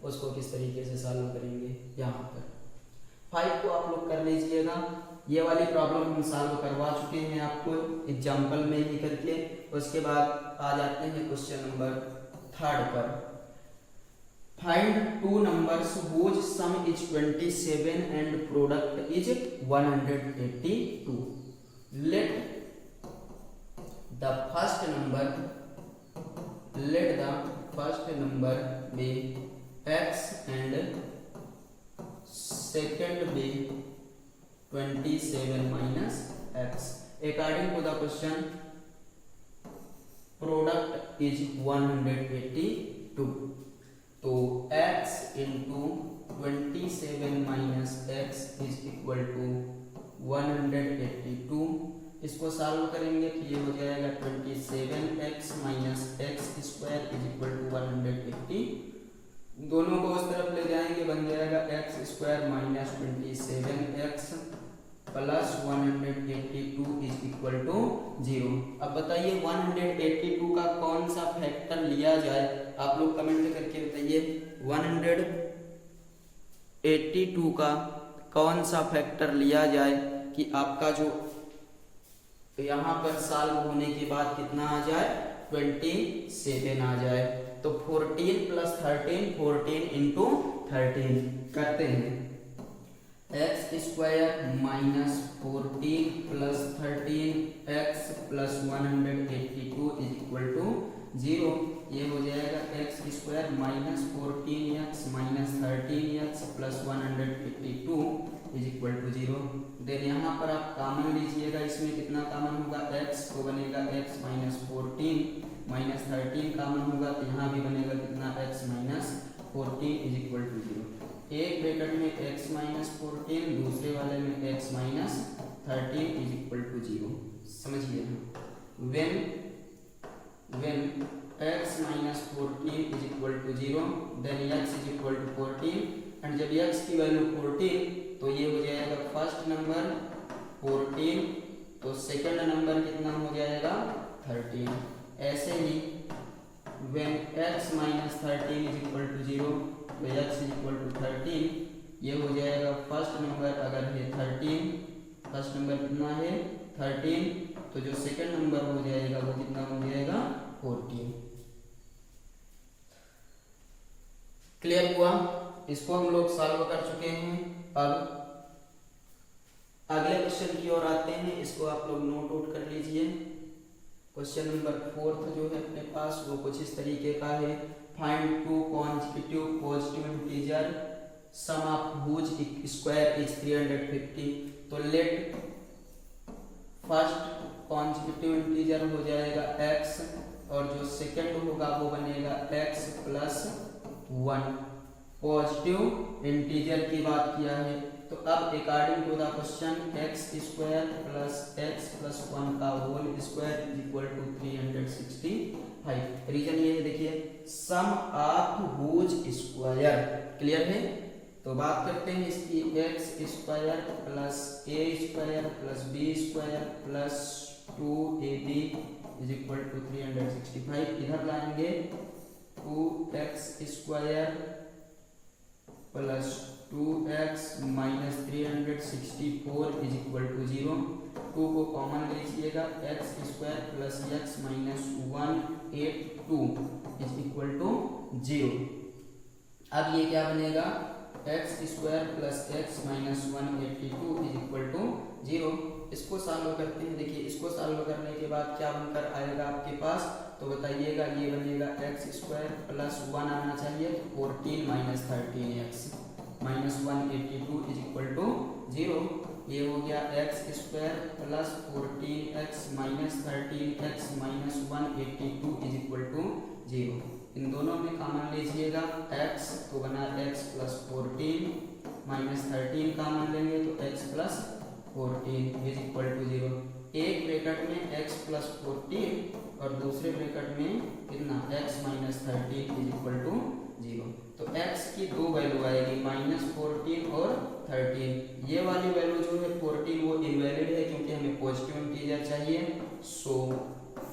उसको किस तरीके से सॉल्व करेंगे। यहाँ पर 5 को आप लोग कर लीजिएगा। ये वाली प्रॉब्लम हम सॉल्व करवा चुके हैं आपको एग्जाम्पल में ही करके। उसके बाद आ जाते हैं क्वेश्चन नंबर 3 पर। Find 2 numbers whose sum is 27 and product is 182. Let the first number be x and second be 27 minus x. According to the question, product is 182. तो x into 27 minus x is equal to 182। इसको सॉल्व करेंगे तो ये हो जाएगा 27x minus x square is equal to 180। दोनों को उस तरफ ले जाएंगे, बन जाएगा x square minus 27x plus 182 is equal to 0। अब बताइए 182 का कौन सा फैक्टर लिया जाए, आप लोग कमेंट करके बताइए। 182 का कौन सा फैक्टर लिया जाए कि आपका जो यहाँ पर सॉल्व होने के बाद कितना आ जाए, 27 आ जाए। तो 14 प्लस 13, 14 इंटू 13 करते हैं। X square minus 14 plus 13 x plus 182 is equal to 0। ये हो जाएगा x square minus 14 minus 13 plus 182 is equal to 0। Then यहाँ पर आप कॉमन लीजिएगा, इसमें कितना कॉमन होगा, x तो बनेगा x माइनस 14 माइनस 13 कॉमन होगा तो यहाँ भी बनेगा कितना x minus 14 is equal to 0। एक ब्रैकेट में x माइनस 14, दूसरे वाले में x minus 13 is equal to 0। समझिए, when x minus 14 is equal to 0 then x is equal to 14 and जब x की वैल्यू 14 तो ये हो जाएगा फर्स्ट नंबर 14 तो सेकंड नंबर कितना हो जाएगा 13। ऐसे ही when x minus 13 is equal to 0 तो x इज इक्वल टू 13, ये हो जाएगा फर्स्ट नंबर अगर है 13, फर्स्ट नंबर कितना है 13 तो जो सेकंड नंबर हो जाएगा वो कितना हो जाएगा 14। क्लियर हुआ? इसको हम लोग सॉल्व कर चुके हैं। अब अगले क्वेश्चन की ओर आते हैं, इसको आप लोग नोट आउट कर लीजिए। क्वेश्चन नंबर 4 जो है अपने पास वो कुछ इस तरीके का है, find two consecutive positive integer sum of whose square is 350। तो लेट फर्स्ट कॉन्जिक्यूटिव इंटीजर हो जाएगा x और जो सेकंड होगा वो बनेगा x प्लस 1। पॉजिटिव इंटीजर की बात किया है तो अब according to the question x square plus 1 का whole square is equal to 365। Reason ये है, देखिए sum of whose square. Clear है? तो बात करते हैं इसकी, x square plus a square plus b square plus 2ab is equal to 365। इधर लाएंगे 2x square plus 2x minus 364 is equal to 0। 2 को कॉमन लीजिएगा, x square plus x minus 182 is equal to 0। अब ये क्या बनेगा, x square plus x minus 182 is equal to 0। इसको सॉल्व करते हैं। देखिए इसको सॉल्व करने के बाद क्या बनकर आएगा आपके पास, तो बताइएगा। ये बनेगा x स्क्वायर प्लस 1 आना चाहिए तो 14 minus 13x minus 182 is equal to 0। ये हो गया x square plus 14x minus 13x minus 182 is equal to 0। इन दोनों में कॉमन लीजिएगा, x तो बना x प्लस 14 माइनस 13 कॉमन लेंगे तो x plus 14 is equal to 0। एक ब्रैकेट में x प्लस 14 और दूसरे ब्रैकेट में कितना x minus 13 is equal to 0। तो x की दो वैल्यू आएगी माइनस 14 और 13। ये वाली वैल्यू जो है 14 वो इनवैलिड है क्योंकि हमें पॉजिटिव इंटीजर चाहिए। सो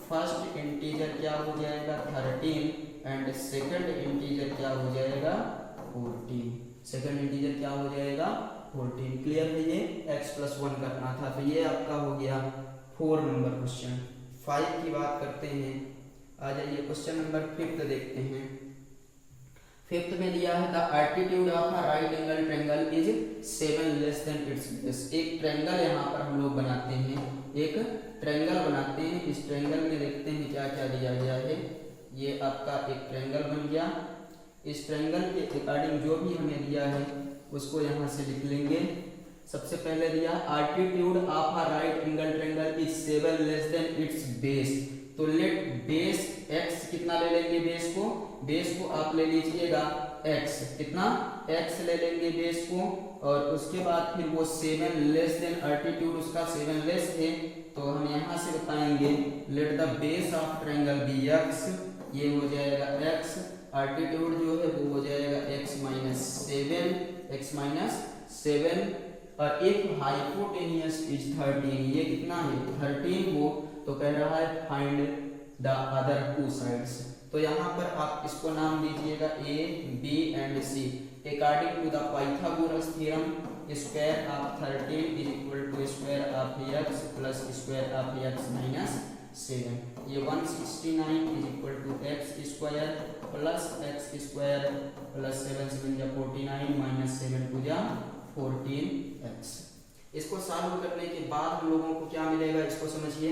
फर्स्ट इंटीजर क्या हो जाएगा 13 एंड सेकंड इंटीजर क्या हो जाएगा 14। सेकंड इंटीजर क्या हो जाएगा 14। क्लियर है? ये x प्लस 1 करना था। तो ये आपका हो गया 4 नंबर क्वेश्चन। 5 की बात करते हैं। आ जाइए क्वेश्चन नंबर 5 देखते हैं। 5th में दिया है the altitude of a right angle triangle is 7 less than it's base. एक ट्रायंगल यहाँ पर हम लोग बनाते हैं, एक ट्रायंगल बनाते हैं। इस ट्रायंगल में देखते हैं क्या क्या दिया गया है। ये आपका एक ट्रायंगल बन गया। इस ट्रायंगल के अकॉर्डिंग जो भी हमें दिया है उसको यहाँ से लिख लेंगे। सबसे पहले दिया altitude of a right angle triangle is 7 less than it's base. तो लेट बेस x कितना ले लेंगे, बेस को आप ले लीजिएगा x, कितना x ले लेंगे बेस को, और उसके बाद फिर वो 7 लेस देन एल्टीट्यूड उसका 7 लेस है तो हम यहाँ से बताएंगे let the base of triangle b x। ये हो जाएगा x, एल्टीट्यूड जो है वो हो जाएगा x माइनस 7 और एक हाइपोटेनियस इज 13। ये कितना है 13 हो तो कह रहा है find the other two sides. तो यहाँ पर आप इसको नाम दीजिएगा a, b and c। According to the Pythagoras theorem square of 13 is equal to square of x plus square of x minus 7। ये 169 is equal to x square plus x square plus 7 7 जा 49 माइनस 7 2 जा 14x। इसको सॉल्व करने के बाद हम लोगों को क्या मिलेगा, इसको समझिए।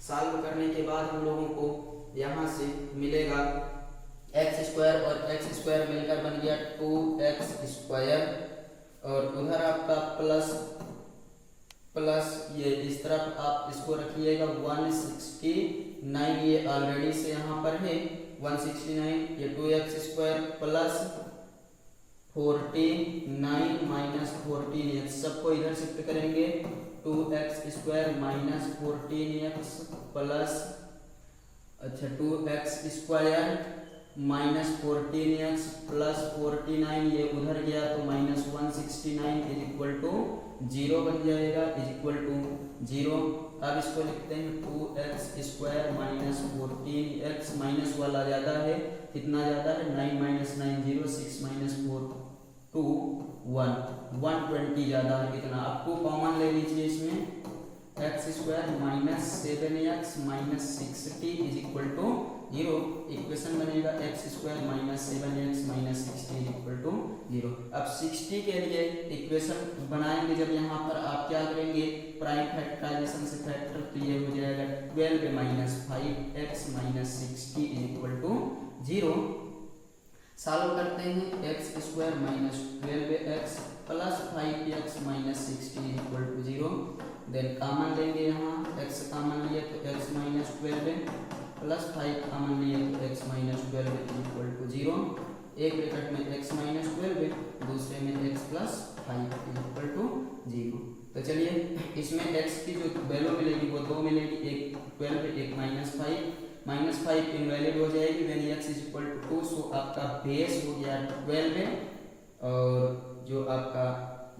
सॉल्व करने के बाद हम लोगों को यहाँ से मिलेगा एक्स स्क्वायर और एक्स स्क्वायर मिलकर बन गया 2x स्क्वायर, और उधर आपका प्लस प्लस ये इस तरफ आप इसको रखिएगा 169, ये ऑलरेडी से यहाँ पर है 169, ये 2x square plus 49 minus 14x, सबको इधर शिफ्ट करेंगे 2x square minus 14x plus, अच्छा 2x square minus 14x plus 49, ये उधर गया तो माइनस 169 इज इक्वल टू 0 बन जाएगा, इज इक्वल टू 0। अब इसको लिखते हैं 2x square minus 14x, minus वाला ज़्यादा है, कितना ज़्यादा है 9 माइनस 9 0, 6 माइनस 4 2 1, 120 ज़्यादा है, कितना आपको कॉमन ले लीजिए इसमें, x square minus 7x minus 60 is equal to 0। Equation बनेगा x square minus 7x minus 60 is equal to 0। अब 60 के लिए इक्वेशन बनाएंगे जब यहाँ पर आप क्या करेंगे, प्राइम फैक्टराइजेशन से फैक्टर, तो ये हो जाएगा 12 minus 5x minus 60 is equal to 0। Solve करते हैं x square minus 12x plus 5x minus 60 is equal to 0। Then common लेंगे, यहाँ x कॉमन लिए तो x माइनस 12 प्लस 5 कॉमन लिए तो x minus 12 is equal to 0। एक ब्रैकेट में x माइनस 12, दूसरे में x plus 5 is equal to 0। तो चलिए इसमें x की जो वैल्यू मिलेगी वो दो मिलेगी, एक 12 एक माइनस 5 इनवैलिड हो जाएगी when x is equal to 2। So आपका बेस हो गया 12 और जो आपका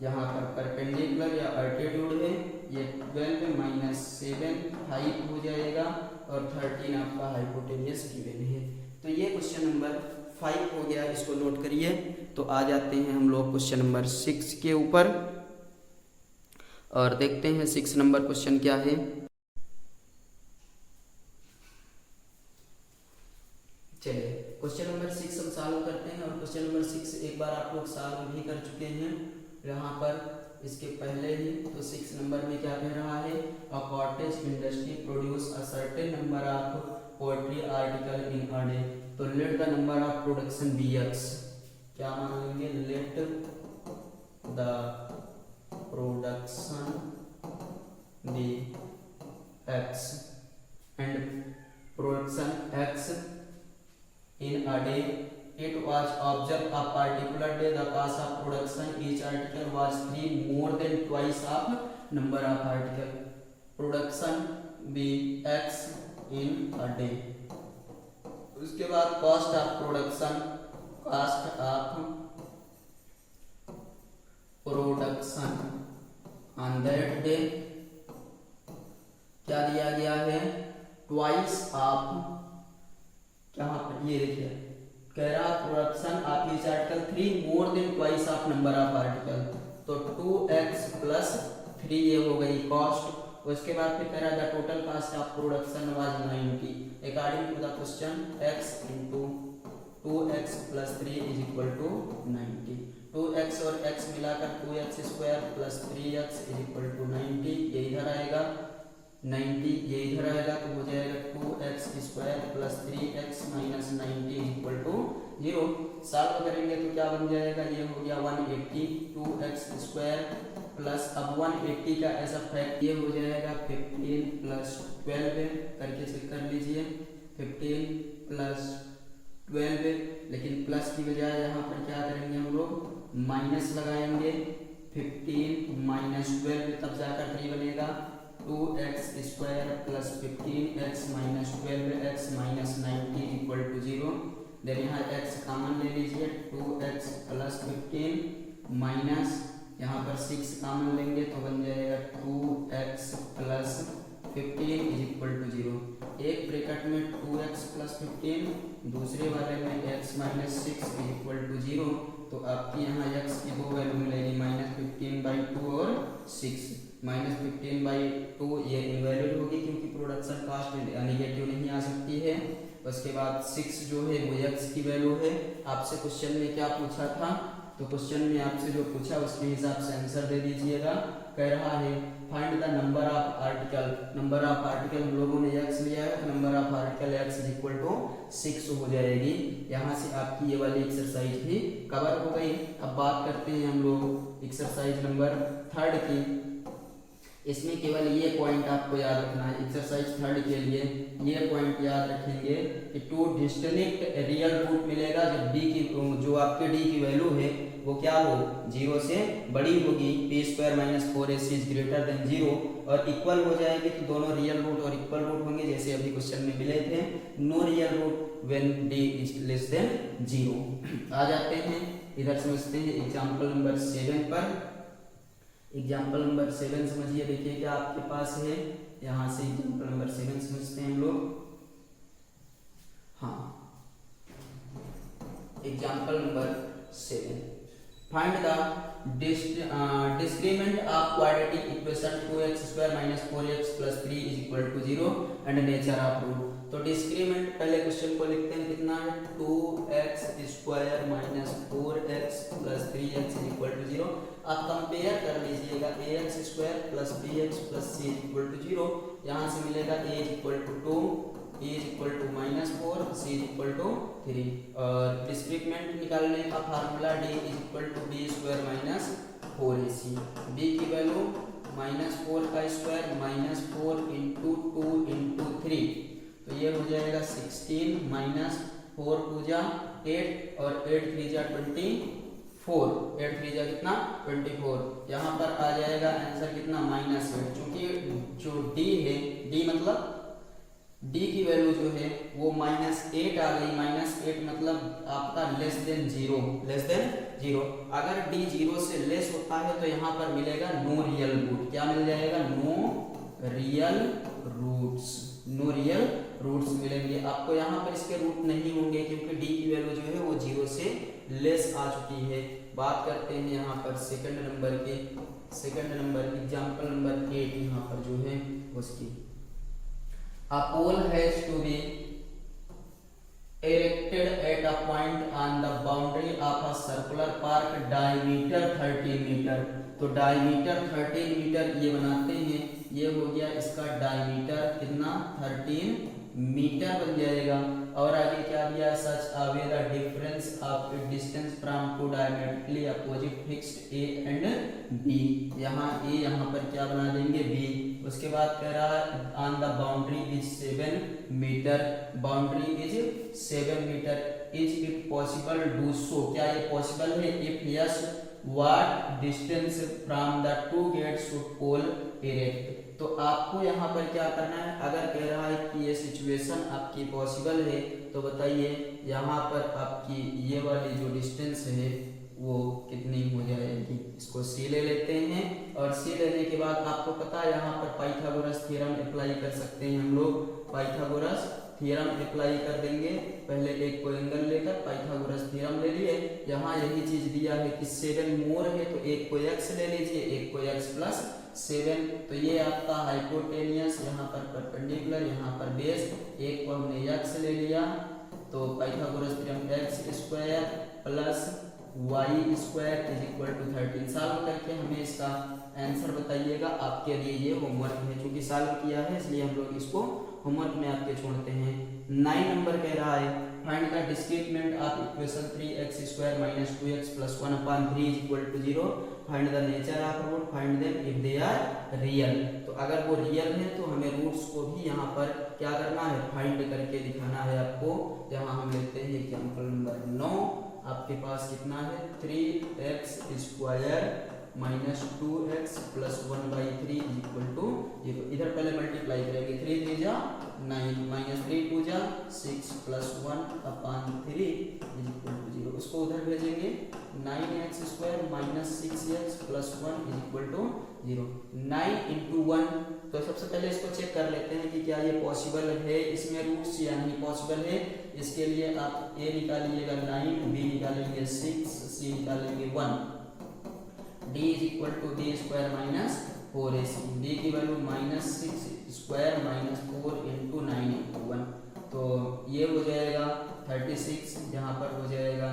यहाँ पर परपेंडिकुलर या अल्टीट्यूड है ये 12 माइनस 7 5 हो जाएगा, और 13 आपका हाइपोटेनियस गिवन है। तो ये क्वेश्चन नंबर 5 हो गया, इसको नोट करिए। तो आ जाते हैं हम लोग क्वेश्चन नंबर 6 के ऊपर और देखते हैं 6 नंबर क्वेश्चन क्या है। चलिए क्वेश्चन नंबर 6 हम सॉल्व करते हैं, और क्वेश्चन नंबर 6 एक बार आप लोग सॉल्व भी कर चुके हैं यहाँ पर इसके पहले ही। तो 6 नंबर में क्या कह रहा है, a cottage industry produce a certain number of poetry article in a day. तो let the number of production be x, क्या मान लेंगे, let the production be x and production x in a day. It was observed a particular day the cost of production each article was 3 more than twice of number of article. Production be x in a day. उसके बाद cost of production on that day क्या दिया गया है, twice of, यहाँ पर ये देखिए कह रहा production of each article 3 more than twice of number of article, तो 2x प्लस 3 ये हो गई कॉस्ट। उसके बाद फिर कह रहा the total cost of production was 90 according to the question x into 2x plus 3 is equal to 90। 2x और x मिलाकर 2x square plus 3x is equal to 90, ये इधर आएगा 90, ये इधर आएगा तो हो जाएगा 2x square plus 3x minus 90 equal to 0। Solve करेंगे तो क्या बन जाएगा, ये हो गया 180, 2x स्क्वायर प्लस, अब 180 का ऐसा फैक्ट ये हो जाएगा 15 प्लस 12 करके चेक कर लीजिए, 15 प्लस 12, लेकिन प्लस की बजाय यहाँ पर क्या करेंगे हम लोग माइनस लगाएंगे, 15 माइनस 12 तब जाकर 3 बनेगा, 2x square plus 15x minus 12x minus 90 equal to 0। Then यहाँ x कॉमन ले लीजिए, 2x प्लस 15 माइनस यहाँ पर 6 कॉमन लेंगे तो बन जाएगा 2x plus 15 is equal to 0। एक ब्रैकेट में 2x प्लस 15, दूसरे वाले में x minus 6 is equal to 0। तो आपकी यहाँ x की दो वैल्यू मिलेगी, -15/2 और 6। -15/2 ये इनवैलिड होगी क्योंकि प्रोडक्शन कास्ट नेगेटिव नहीं आ सकती है। उसके बाद 6 जो है वो x की वैल्यू है। आपसे क्वेश्चन में क्या पूछा था तो क्वेश्चन में आपसे जो पूछा उसके हिसाब से आंसर दे दीजिएगा। कह रहा है find the number of article. Number of article हम लोगों ने x लिया है, तो number of article x is equal to 6 हो जाएगी। यहाँ से आपकी ये वाली एक्सरसाइज भी कवर हो गई। अब बात करते हैं हम लोग एक्सरसाइज नंबर 3 की। इसमें केवल ये पॉइंट आपको याद रखना है। एक्सरसाइज 3 के लिए ये पॉइंट याद रखेंगे कि टू डिस्टिंक्ट रियल रूट मिलेगा जब d की जो आपके d की वैल्यू है वो क्या हो, 0 से बड़ी होगी। p² - 4ac is greater than 0 और इक्वल हो जाएगी तो दोनों रियल रूट और इक्वल रूट होंगे, जैसे अभी क्वेश्चन में मिले थे। No real root when d is less than 0। आ जाते हैं इधर, समझते हैं एग्जांपल नंबर 7 पर। एग्जाम्पल नंबर 7 समझिए, देखिए क्या आपके पास है। यहाँ से एग्जाम्पल नंबर 7 समझते हैं हम लोग। हाँ, example number 7, find the discriminant of quadratic equation 2x² - 4x + 3 = 0 and nature of root. तो डिस्क्रीमेंट पहले क्वेश्चन को लिखते हैं, कितना है 2x² - 4x + 3x = 0। आप कंपेयर कर लीजिएगा ax² + bx + c = 0। यहाँ से मिलेगा a = 2, a = -4, c = 3। और डिस्क्रीमेंट निकालने का formula d = b² - 4ac। b की वैल्यू -4 का स्क्वायर -4 × 2 × 3, तो ये हो जाएगा 16 - 4 × 8 और 8 × 3 = 24। 8 × 3 = कितना 24। यहाँ पर आ जाएगा आंसर कितना -8, क्योंकि जो d है, d मतलब d की वैल्यू जो है वो -8 आ गई। -8 मतलब आपका लेस देन 0। अगर d 0 से लेस होता है तो यहाँ पर मिलेगा नो रियल रूट। क्या मिल जाएगा, नो रियल रूट्स मिलेंगे आपको। यहाँ पर इसके रूट नहीं होंगे क्योंकि d की वैल्यू जो है वो 0 से लेस आ चुकी है। बात करते हैं यहाँ पर सेकंड नंबर एग्जांपल नंबर 8। यहाँ पर जो है उसकी A pole has to be erected at a point on the boundary of a circular park diameter 13 metre. तो डायमीटर 13 मीटर ये बनाते हैं, ये हो गया इसका डायमीटर कितना 13 मीटर बन जाएगा। और आगे क्या दिया, such away the difference of distance from two diametrically opposite fixed A and B. यहाँ ए यहाँ पर क्या बना देंगे बी। उसके बाद कह रहा है on the boundary is 7 metre, boundary is 7 metre. Is it possible do so, क्या ये पॉसिबल है, if yes what distance from the two gates to pole erect. तो आपको यहाँ पर क्या करना है, अगर कह रहा है कि ये सिचुएशन आपकी पॉसिबल है तो बताइए यहाँ पर आपकी ये वाली जो डिस्टेंस है वो कितनी हो जाएगी। इसको c ले लेते हैं और c लेने के बाद आपको पता है यहाँ पर पाइथागोरस थ्योरम अप्लाई कर सकते हैं हम लोग। पाइथागोरस थ्योरम अप्लाई कर देंगे, पहले एक को एंगल लेकर पाइथागोरस थ्योरम ले लिए। यहाँ यही चीज दिया है कि 7 मोर है तो एक को x ले लीजिए, एक को x + 7। तो ये आपका हाइपोटेनियस, यहाँ पर परपेंडिकुलर, यहाँ पर बेस। एक को हमने x ले लिया तो Pythagoras theorem x² + y² = 13। Solve करके हमें इसका आंसर बताइएगा। आपके लिए ये होमवर्क है, क्योंकि सॉल्व किया है इसलिए हम लोग इसको होमवर्क में आपके छोड़ते हैं। 9 नंबर कह रहा है find the discriminant of equation 3x² - 2x + 1/3 = 0। Find the nature of root, find them if they are real. तो अगर वो रियल है तो हमें रूट्स को भी यहाँ पर क्या करना है, फाइंड करके दिखाना है आपको। यहाँ हम लेते हैं एग्जांपल नंबर 9। आपके पास कितना है 3x² - 2x + 1/3 = 0। इधर पहले मल्टीप्लाई करेंगे, 3 × 3 = 9 -3 × 2 = 6 + 1/3 = 0। उसको उधर भेजेंगे 9x² - 6x + 1 = 0। 9 × 1, तो सबसे पहले इसको चेक कर लेते हैं कि क्या ये पॉसिबल है, इसमें रूट्स या नहीं पॉसिबल है। इसके लिए आप a निकालिएगा 9, b निकालेंगे 6, c निकालेंगे 1। d = b² - 4ac। d की वैल्यू -6² - 4 × 9 × 1, तो ये हो जाएगा 36। यहाँ पर हो जाएगा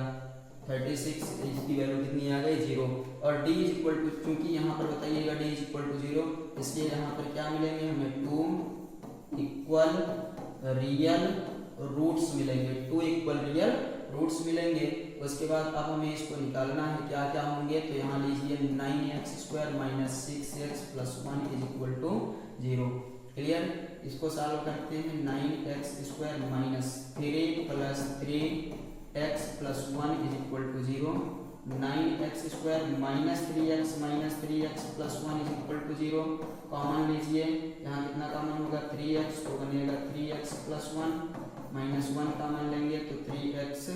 36, इसकी वैल्यू कितनी आ गई 0। और d इज इक्वल टू, क्योंकि यहाँ पर बताइएगा d इज इक्वल टू 0, इसलिए यहाँ पर क्या मिलेंगे हमें 2 इक्वल रियल रूट्स मिलेंगे, 2 इक्वल रियल रूट्स मिलेंगे। उसके बाद अब हमें इसको निकालना है, क्या क्या होंगे, तो यहाँ लीजिए 9x² minus 6x plus 1 is equal to 0। Clear, इसको सॉल्व करते हैं। 9x² minus 3 plus 3x plus 1 is equal to 0। 9x² minus 3x plus 1 is equal to 0। Common लीजिए, यहाँ कितना कॉमन होगा 3x, तो बनेगा 3x प्लस 1, माइनस 1 कॉमन लेंगे तो 3x,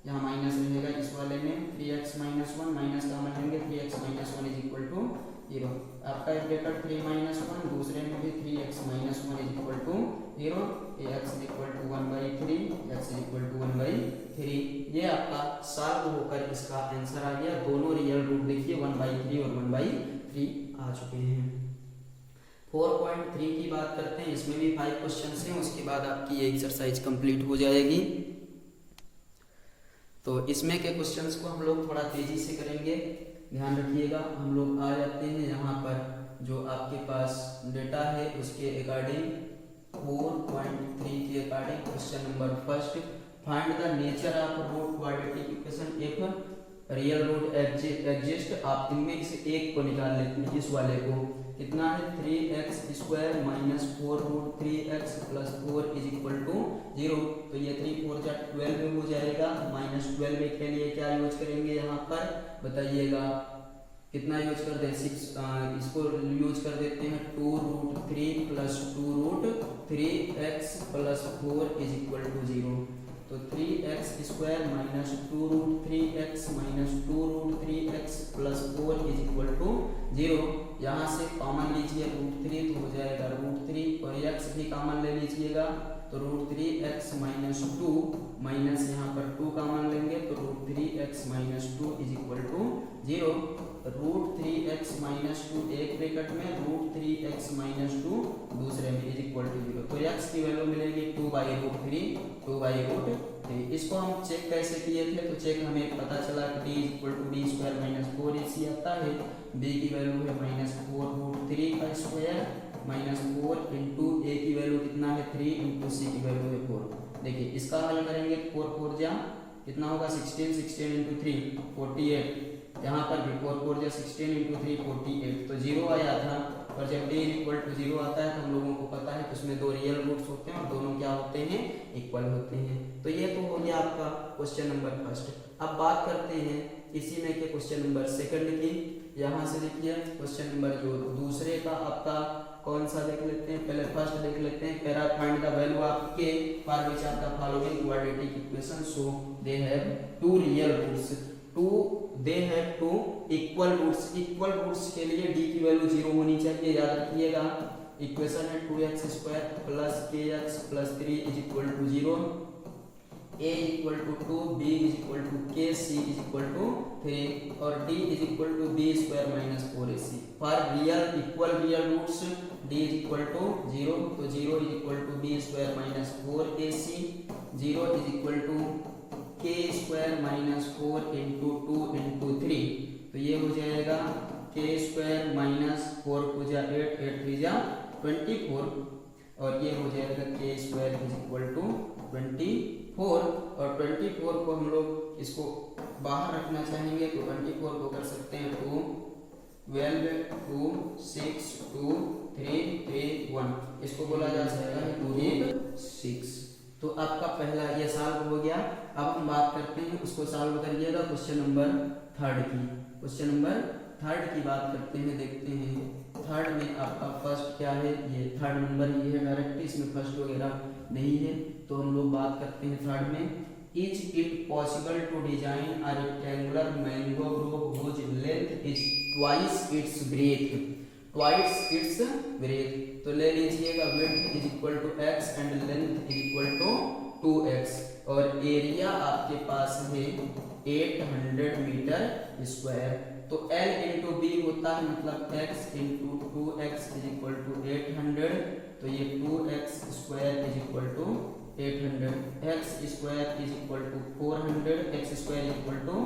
यहाँ माइनस रहेगा इस वाले में, 3x माइनस 1 माइनस कॉमन लेंगे 3x minus 1 is equal to 0। आपका ब्रैकेट 3 माइनस 1, दूसरे में भी 3x minus 1 is equal to 0, x is equal to 1/3, x is equal to 1/3। ये आपका सॉल्व होकर इसका आंसर आ गया। दोनों रियल रूट देखिए 1/3 और 1/3 आ चुके हैं। 4.3 की बात करते हैं, इसमें भी 5 क्वेश्चंस हैं, उसके बाद आपकी ये एक्सरसाइज कंप्लीट हो जाएगी। तो इसमें के क्वेश्चंस को हम लोग थोड़ा तेजी से करेंगे, ध्यान रखिएगा। हम लोग आ जाते हैं यहाँ पर जो आपके पास डेटा है उसके अकॉर्डिंग 4.3 के according question number first, find the nature of root quadratic equation if real root exist. आप इनमें से एक को निकाल लेते हैं, इस वाले को, कितना है 3x² minus 4 root 3x plus 4 is equal to 0। तो ये 3 4 जा 12 हो जाएगा। माइनस 12 के लिए क्या यूज करेंगे यहाँ पर बताइएगा, कितना यूज कर दें 6, इसको यूज कर देते हैं 2 root 3 plus 2 root 3x plus 4 is equal to 0। तो 3x² minus 2 root 3x minus 2 root 3x plus 4 is equal to 0। यहाँ से कॉमन लीजिए √3 तो हो जाएगा √3 और x भी कॉमन ले लीजिएगा तो √3x माइनस 2 माइनस यहाँ पर 2 कॉमन लेंगे तो √3x minus 2 is equal to 0। √3x minus 2 एक ब्रैकेट में, √3x माइनस 2 दूसरे में इज इक्वल टू 0। तो x की वैल्यू मिलेगी 2/√3, 2/√3। इसको हम चेक कैसे किए थे, तो चेक हमें पता चला कि d equal to d² minus 4ac आता है। b की वैल्यू है माइनस 4√3 का स्क्वायर माइनस 4 इंटू a की वैल्यू कितना है 3 इंटू c की वैल्यू है 4। देखिए इसका हल करेंगे 4 4 जा कितना होगा 16, 16 इंटू 3 48। यहाँ पर भी 4 4 जा 16 इंटू 3 48, तो 0 आया था। और जब d इक्वल टू 0 आता है तो हम लोगों को पता है कि उसमें दो रियल रूट्स होते हैं और दोनों क्या होते हैं, इक्वल होते हैं। तो ये तो हो गया आपका क्वेश्चन नंबर फर्स्ट। अब बात करते हैं इसी में के क्वेश्चन नंबर सेकंड की। यहाँ से देखिए क्वेश्चन नंबर जो दूसरे का आपका कौन सा देख लेते हैं, पहले फर्स्ट देख लेते हैं। Para find the value of k for which of the following quadratic equation so they have two real roots, they have two equal roots. Equal roots के लिए d की वैल्यू 0 होनी चाहिए, याद रखिएगा। इक्वेशन है 2x² plus kx plus 3 is equal to 0, a equal to 2, b is equal to k, c is equal to 3 और d is equal to b² minus 4ac। For real equal real roots d is equal to 0, तो 0 is equal to b² minus 4ac, 0 is equal to k² minus 4 into 2 into 3, तो ये हो जाएगा k² माइनस 4 को जा 8, 8 3 जा 24 और ये हो जाएगा k² इज इक्वल टू 24 और 24 को हम लोग इसको बाहर रखना चाहेंगे तो 24 को कर सकते हैं 2 12 2 6 2 3 3 1, इसको बोला जा सकता है 2 6। तो आपका पहला ये सॉल्व हो गया। अब हम बात करते हैं उसको सॉल्व करिएगा क्वेश्चन नंबर थर्ड की। क्वेश्चन नंबर थर्ड की बात करते हैं, देखते हैं थर्ड में आपका फर्स्ट क्या है, ये थर्ड नंबर ये है डायरेक्ट, इसमें फर्स्ट वगैरह नहीं है। तो हम लोग बात करते हैं थर्ड में। Is it possible to design a rectangular mango grove whose length is twice its breadth, twice its breadth. तो ले लीजिएगा width is equal to x and length is equal to 2x और एरिया आपके पास है 800 मीटर स्क्वायर। तो L इंटू बी होता है मतलब x into 2x is equal to 800, तो ये 2x square is equal to 800, x square is equal to 400, x square is equal to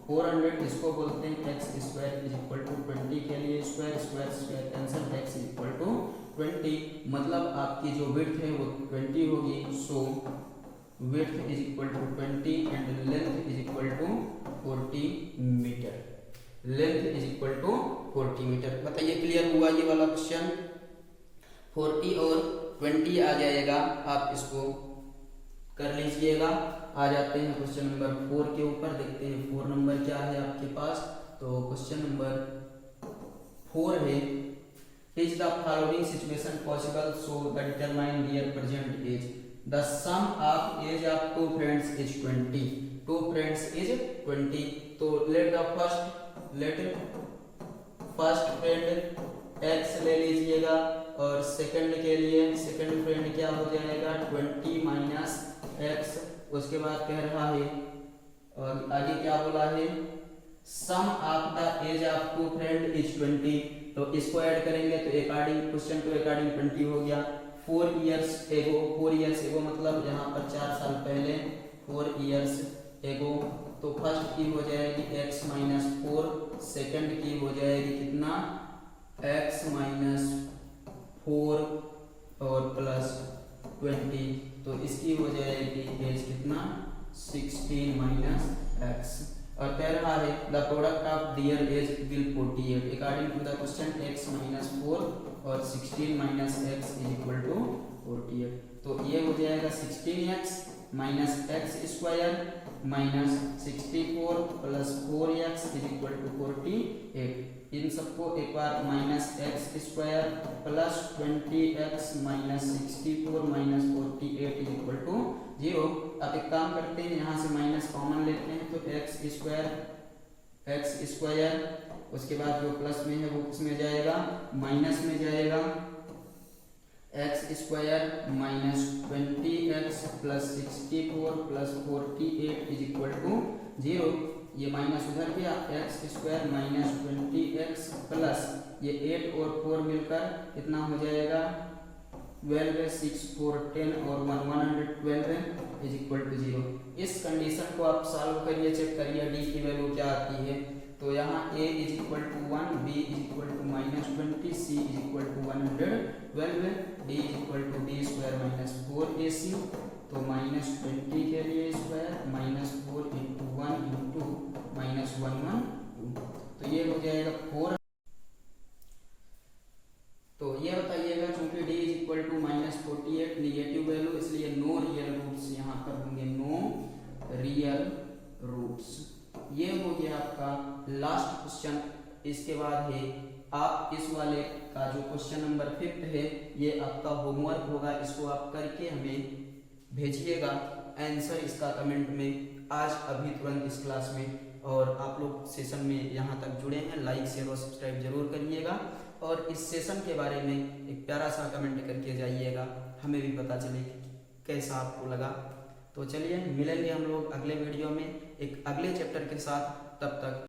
400, इसको बोलते हैं x square is equal to 20 के लिए square square square cancel, x is equal to 20, मतलब आपकी जो विड्थ है वो 20 होगी। So width is equal to 20 and length is equal to 40 metre, length is equal to 40 metre. बताइए क्लियर हुआ ये वाला क्वेश्चन? 40 और 20 आ जाएगा, आप इसको कर लीजिएगा। आ जाते हैं क्वेश्चन नंबर 4 के ऊपर, देखते हैं 4 नंबर क्या है आपके पास। तो क्वेश्चन नंबर 4 है, is the following situation possible, so the determine their present age. The sum of age of two friends is 20, two friends is 20। तो लेट फर्स्ट फ्रेंड एक्स ले लीजिएगा और सेकंड के लिए सेकंड फ्रेंड क्या हो जाएगा 20 माइनस एक्स। उसके बाद कह रहा है और आगे क्या बोला है, sum of the age of two friend is 20। तो इसको ऐड करेंगे तो अकॉर्डिंग क्वेश्चन टू अकॉर्डिंग 20 हो गया। 4 इयर्स एगो मतलब यहाँ पर 4 साल पहले, 4 इयर्स एगो। तो फर्स्ट की हो जाएगी x माइनस 4, सेकेंड की हो जाएगी कितना x माइनस 4 और प्लस 20, तो इसकी हो जाएगी एज कितना 16 माइनस x। और कह रहा है the product of their age will 48 according to the question x minus 4 और 16 minus x is equal to 48। तो ये हो जाएगा 16x minus x square minus 64 plus 4x is equal to 48। इन सबको एक बार minus x square plus 20x minus 64 minus 48 is equal to 0। अब एक काम करते हैं, यहाँ से माइनस कॉमन लेते हैं तो एक्स स्क्वायर उसके बाद जो प्लस में है वो किसमें जाएगा, माइनस में जाएगा। X square minus 20x plus 64 plus 48 is equal to 0। ये माइनस उधर गया, x square minus 20x plus ये 8 और 4 मिलकर कितना हो जाएगा 12 है, 6 4 10 और 1 112 इज इक्वल टू 0। इस कंडीशन को आप सॉल्व करिए, चेक करिए डी की वैल्यू क्या आती है। तो यहाँ a is equal to 1, b is equal to minus 20, c is equal to 112, d is equal to b square minus 4ac। तो माइनस 20 के लिए स्क्वायर माइनस 4 इंटू 1 इंटू माइनस 112, तो ये हो जाएगा 4। तो ये बताइएगा चूंकि d is equal to minus 48 negative value, इसलिए नो रियल रूट्स यहाँ पर होंगे, नो रियल रूट्स। ये हो गया आपका लास्ट क्वेश्चन। इसके बाद है आप इस वाले का जो क्वेश्चन नंबर 5 है ये आपका होमवर्क होगा, इसको आप करके हमें भेजिएगा आंसर इसका कमेंट में आज अभी तुरंत इस क्लास में। और आप लोग सेशन में यहाँ तक जुड़े हैं, लाइक शेयर और सब्सक्राइब जरूर करिएगा और इस सेशन के बारे में एक प्यारा सा कमेंट करके जाइएगा, हमें भी पता चले कैसा आपको लगा। तो चलिए मिलेंगे हम लोग अगले वीडियो में एक अगले चैप्टर के साथ, तब तक